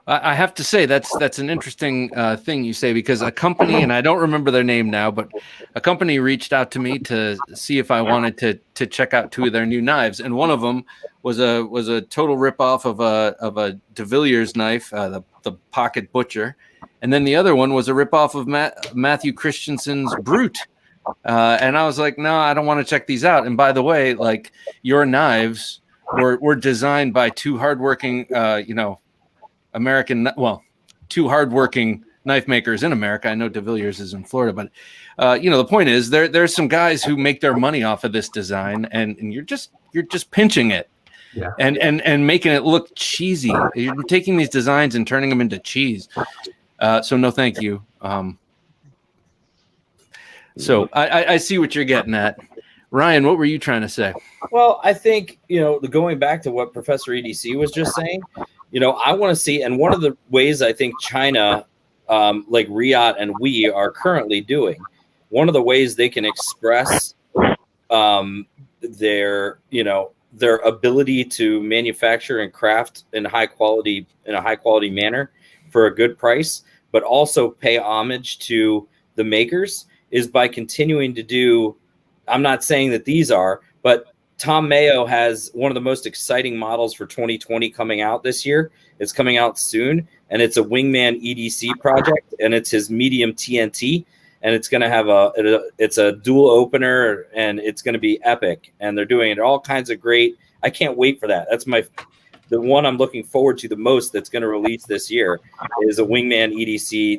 I have to say that's an interesting thing you say, because a company, and I don't remember their name now, but a company reached out to me to see if I wanted to check out 2 of their new knives, and one of them was a total ripoff of a De Villiers knife, the Pocket Butcher, and then the other one was a ripoff of Matthew Christensen's Brute. And I was like, no, I don't want to check these out. And by the way, like, your knives were designed by 2 hardworking, two hardworking knife makers in America. I know De Villiers is in Florida, but the point is there's some guys who make their money off of this design, and you're just pinching it, and making it look cheesy. You're taking these designs and turning them into cheese. So no, thank you. So I see what you're getting at. Ryan, what were you trying to say? Well, I think, going back to what Professor EDC was just saying, I want to see, and one of the ways I think China, like Riyadh and we are currently doing, one of the ways they can express their ability to manufacture and craft in a high quality manner for a good price, but also pay homage to the makers, is by continuing to do. I'm not saying that these are, but Tom Mayo has one of the most exciting models for 2020 coming out this year. It's coming out soon, and it's a Wingman EDC project, and it's his medium TNT, and it's going to have it's a dual opener, and it's going to be epic. And they're doing it all kinds of great. I can't wait for that. That's the one I'm looking forward to the most that's going to release this year is a Wingman EDC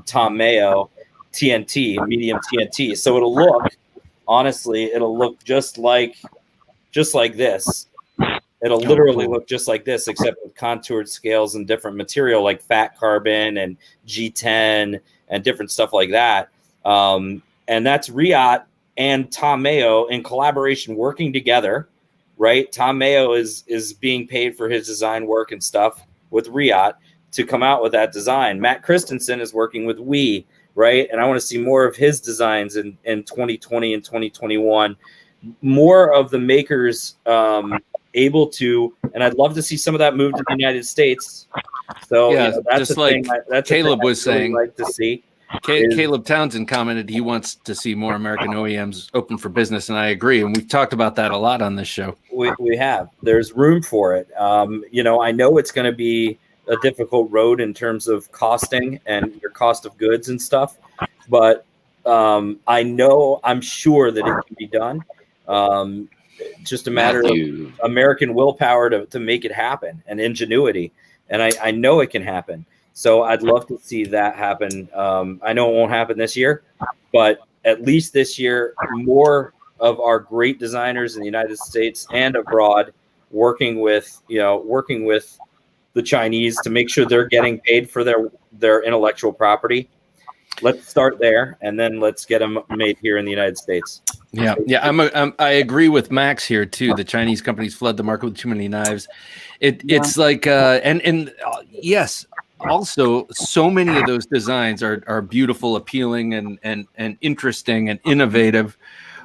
Tom Mayo TNT, medium TNT. So it'll look just like this. It'll literally look just like this, except with contoured scales and different material like fat carbon and G10 and different stuff like that. And that's Riyadh and Tom Mayo in collaboration working together, right? Tom Mayo is being paid for his design work and stuff with Riyadh to come out with that design. Matt Christensen is working with We, right? And I want to see more of his designs in 2020 and 2021. More of the makers able to, and I'd love to see some of that move to the United States. So that's just like Caleb was saying. Like to see. Caleb Townsend commented he wants to see more American OEMs open for business, and I agree. And we've talked about that a lot on this show. We have. There's room for it. I know it's going to be a difficult road in terms of costing and your cost of goods and stuff, but I'm sure that it can be done. Just a matter of American willpower to make it happen, and ingenuity. and I know it can happen. So I'd love to see that happen. I know it won't happen this year, but at least this year, more of our great designers in the United States and abroad working with the Chinese to make sure they're getting paid for their intellectual property. Let's start there, and then let's get them made here in the United States. Yeah. I agree with Max here too. The Chinese companies flood the market with too many knives. It's like and yes. Also, so many of those designs are beautiful, appealing, and interesting and innovative,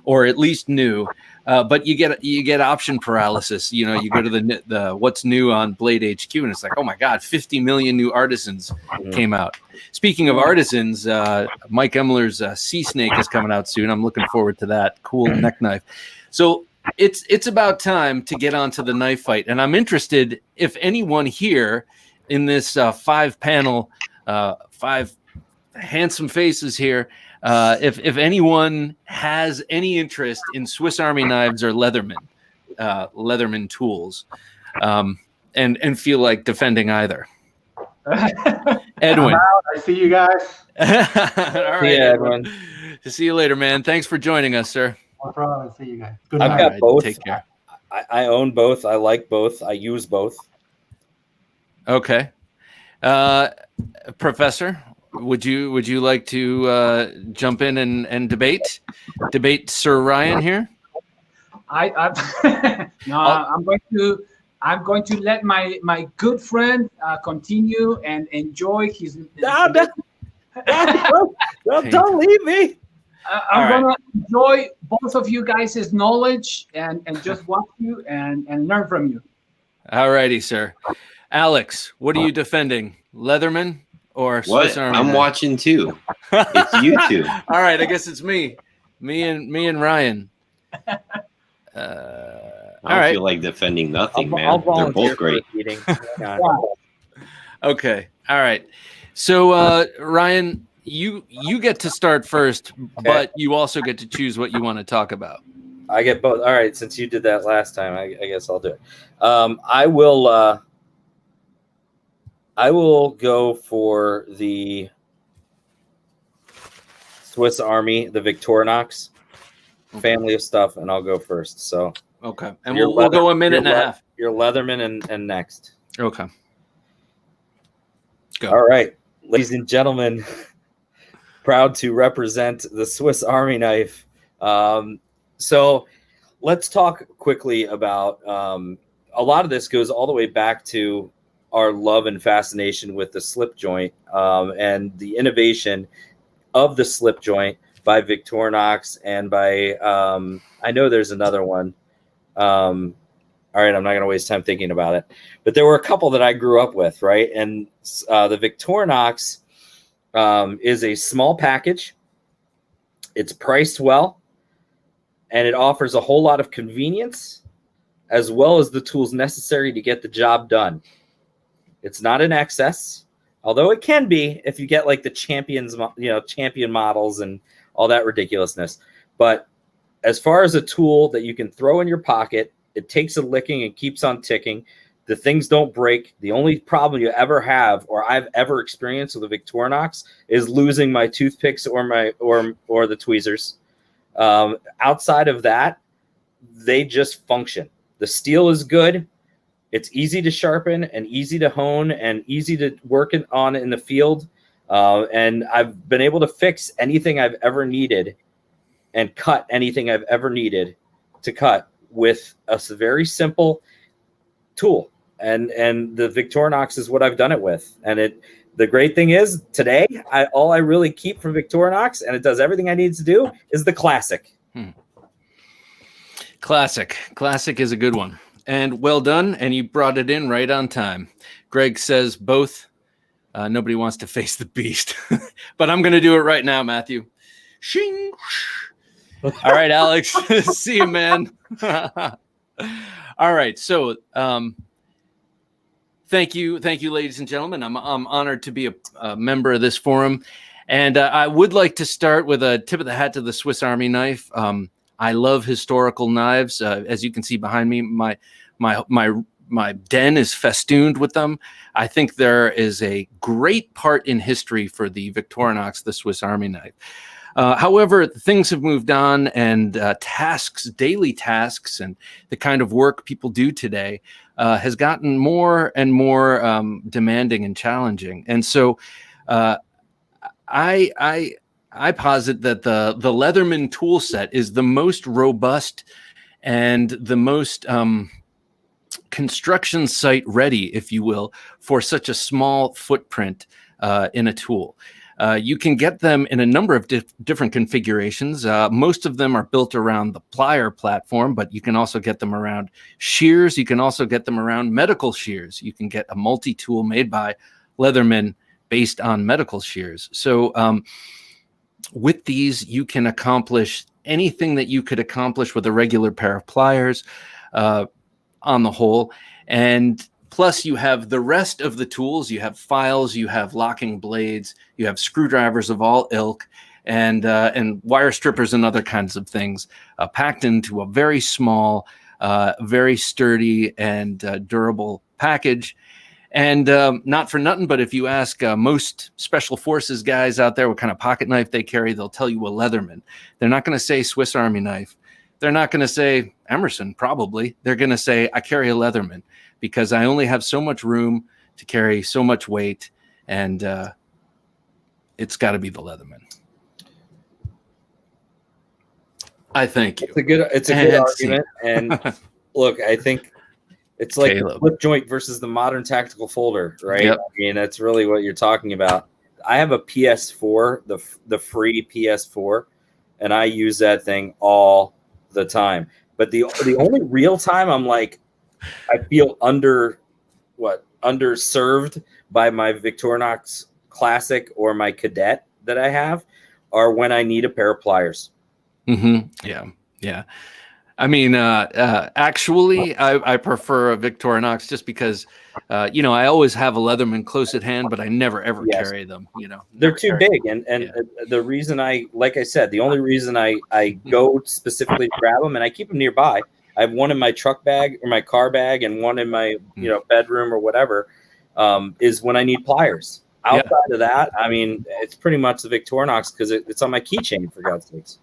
or at least new. But you get option paralysis. You go to the what's new on Blade HQ, and it's like, oh my God, 50 million new artisans came out. Speaking of artisans, Mike Emler's Sea Snake is coming out soon. I'm looking forward to that. Cool neck knife. So it's about time to get onto the knife fight, and I'm interested if anyone here in this 5-panel, 5 handsome faces here, if anyone has any interest in Swiss Army knives or Leatherman tools, and feel like defending either. Edwin. I see you guys. All right, Yeah, Edwin. See you later, man. Thanks for joining us, sir. No problem. See you guys. Good I've night. got both. Take care. I own both. I like both. I use both. Okay. Professor, would you like to jump in and debate Sir Ryan here? I'm going to let my good friend continue and enjoy his. Don't leave me. I'm gonna enjoy both of you guys' knowledge and just watch you and learn from you. All righty, sir. Alex, what are you defending? Leatherman or Swiss Army? I'm watching too. It's you two. All right, I guess it's me and Ryan. I don't feel like defending nothing, man. They're both great. Okay. All right. So Ryan, you get to start first, but you also get to choose what you want to talk about. I get both. All right, since you did that last time, I guess I'll do it. I will go for the Swiss Army, the Victorinox family of stuff, and I'll go first. So okay, and we'll go a minute and a half. Your Leatherman and next. Okay. Go. All right, ladies and gentlemen, proud to represent the Swiss Army knife. So let's talk quickly about a lot of this goes all the way back to our love and fascination with the slip joint and the innovation of the slip joint by Victorinox and by I know there's another one. All right, I'm not going to waste time thinking about it, but there were a couple that I grew up with, right? And the Victorinox is a small package. It's priced well, and it offers a whole lot of convenience as well as the tools necessary to get the job done. It's not an excess, although it can be if you get like the champion models and all that ridiculousness. But as far as a tool that you can throw in your pocket, it takes a licking and keeps on ticking. The things don't break. The only problem you ever have, or I've ever experienced with a Victorinox, is losing my toothpicks or the tweezers. Outside of that, they just function. The steel is good. It's easy to sharpen and easy to hone and easy to work on in the field. And I've been able to fix anything I've ever needed and cut anything I've ever needed to cut with a very simple tool. And the Victorinox is what I've done it with. And the great thing is today, all I really keep from Victorinox, and it does everything I need to do, is the Classic. Classic is a good one. And well done, and you brought it in right on time. Greg says both. Nobody wants to face the beast. But I'm going to do it right now, Matthew. Shing. All right, Alex. See you, man. All right, so thank you, ladies and gentlemen. I'm honored to be a member of this forum. And I would like to start with a tip of the hat to the Swiss Army knife. I love historical knives. As you can see behind me, my my den is festooned with them. I think there is a great part in history for the Victorinox, the Swiss Army knife. However, things have moved on, and daily tasks, and the kind of work people do today has gotten more and more demanding and challenging. And so I posit that the Leatherman tool set is the most robust and the most construction site ready, if you will, for such a small footprint in a tool. You can get them in a number of different configurations. Most of them are built around the plier platform, but you can also get them around shears. You can also get them around medical shears. You can get a multi-tool made by Leatherman based on medical shears. So with these, you can accomplish anything that you could accomplish with a regular pair of pliers on the whole. And plus, you have the rest of the tools. You have files, you have locking blades, you have screwdrivers of all ilk, and wire strippers and other kinds of things packed into a very small, very sturdy and durable package. And not for nothing, but if you ask most special forces guys out there what kind of pocket knife they carry, they'll tell you a Leatherman. They're not going to say Swiss Army knife. They're not going to say Emerson, probably. They're going to say, I carry a Leatherman, because I only have so much room to carry so much weight, and it's got to be the Leatherman. I thank you. It's a good argument. And look, I think it's like the flip joint versus the modern tactical folder, right? Yep. I mean, that's really what you're talking about. I have a PS4, the free PS4, and I use that thing all the time. But the only real time I'm like, I feel underserved by my Victorinox Classic or my Cadet that I have are when I need a pair of pliers. Mm-hmm. Yeah. I mean, actually, I prefer a Victorinox just because, I always have a Leatherman close at hand, but I never ever carry them. They're too big, and the reason like I said, the only reason I go specifically to grab them, and I keep them nearby. I have one in my truck bag or my car bag, and one in my bedroom or whatever, is when I need pliers. Outside of that, I mean, it's pretty much the Victorinox because it's on my keychain, for God's sakes.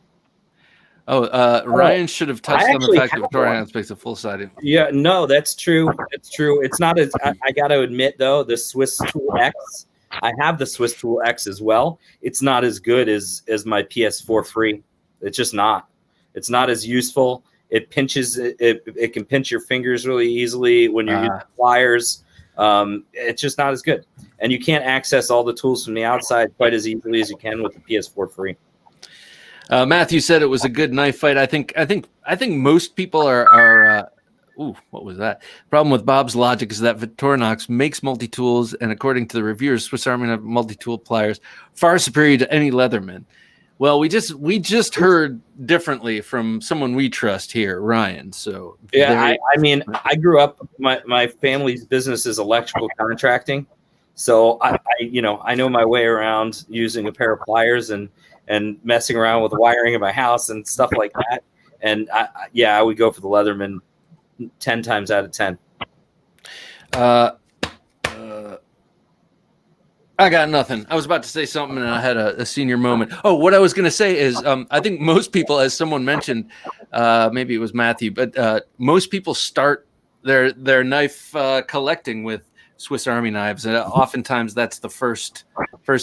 Oh, Ryan should have touched on the fact that Victorinox makes a full-sided. Yeah, no, that's true. It's true. It's not as I got to admit though, the Swiss Tool X. I have the Swiss Tool X as well. It's not as good as my PS4 free. It's just not. It's not as useful. It pinches. It can pinch your fingers really easily when you're using pliers. It's just not as good, and you can't access all the tools from the outside quite as easily as you can with the PS4 free. Matthew said it was a good knife fight. I think most people are. What was that? Problem with Bob's logic is that Victorinox makes multi-tools, and according to the reviewers, Swiss Army knife multi-tool pliers far superior to any Leatherman. Well, we just heard differently from someone we trust here, Ryan. So yeah, I mean, I grew up. My family's business is electrical contracting, so I know my way around using a pair of pliers and messing around with the wiring of my house and stuff like that. And I would go for the Leatherman 10 times out of 10. I got nothing. I was about to say something and I had a senior moment. Oh, what I was going to say is I think most people, as someone mentioned, maybe it was Matthew, but most people start their knife collecting with Swiss Army knives. And oftentimes that's the first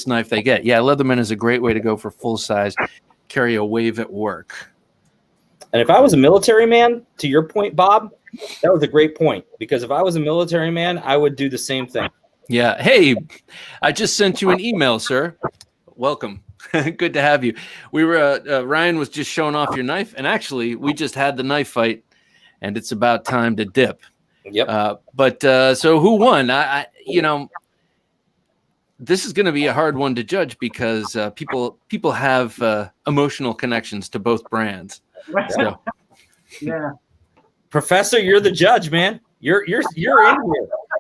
knife they get. Yeah, Leatherman is a great way to go for full size, carry a wave at work. And if I was a military man, to your point, Bob, that was a great point. Because if I was a military man, I would do the same thing. Yeah. Hey, I just sent you an email, sir. Welcome. Good to have you. We were Ryan was just showing off your knife, and actually, we just had the knife fight, and it's about time to dip. Yep. But so who won? I this is going to be a hard one to judge because people have emotional connections to both brands. So. Yeah. Professor, you're the judge, man. You're in here.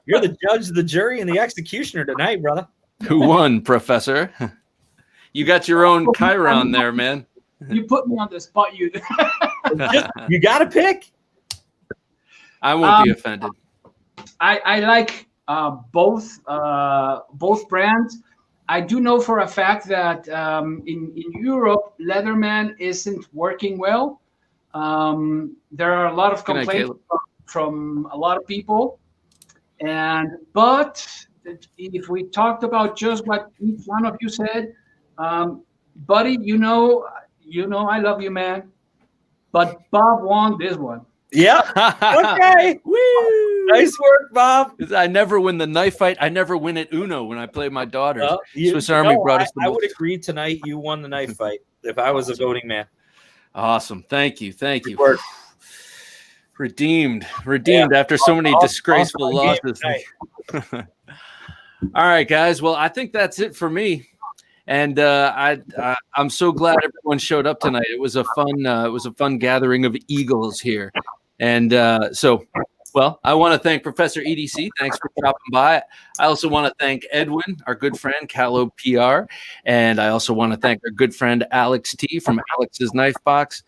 You're the judge, the jury, and the executioner tonight, brother. Who won, Professor? You got your own Chiron there, man. You put me on the spot. You got to pick. I won't be offended. I like both brands. I do know for a fact that in Europe, Leatherman isn't working well. There are a lot of complaints from a lot of people, but if we talked about just what each one of you said, buddy, you know, I love you, man. But Bob won this one. Yeah. Okay. Woo! Nice work, Bob. I never win the knife fight. I never win at Uno when I play my daughters. Swiss Army brought us. I would agree tonight. You won the knife fight if I was a voting man. Awesome. Thank you. Good work. Redeemed after so many disgraceful losses. All right, guys. Well, I think that's it for me. And I'm so glad everyone showed up tonight. It was a fun gathering of eagles here. And well, I want to thank Professor EDC. Thanks for dropping by. I also want to thank Edwin, our good friend, Callow PR. And I also want to thank our good friend, Alex T from Alex's Knife Box.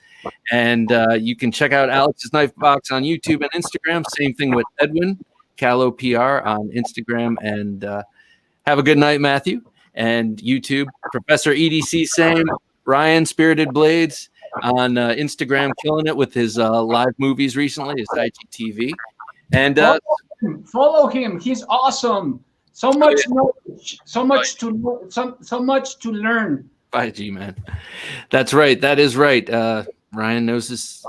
And you can check out Alex's Knife Box on YouTube and Instagram. Same thing with Edwin, Callow PR on Instagram. And have a good night, Matthew. And YouTube, Professor EDC, same. Ryan, Spirited Blades on Instagram, killing it with his live movies recently, his IGTV. And follow him. He's awesome. So much knowledge, so much to learn. Bye, G-Man. That's right. That is right. Ryan knows his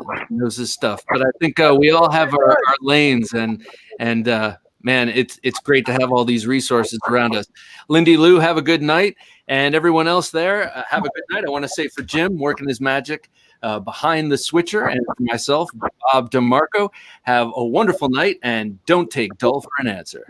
stuff. But I think we all have our lanes, and man, it's great to have all these resources around us. Lindy Lou, have a good night. And everyone else there, have a good night. I want to say for Jim, working his magic behind the switcher, and for myself, Bob DeMarco, have a wonderful night, and don't take dull for an answer.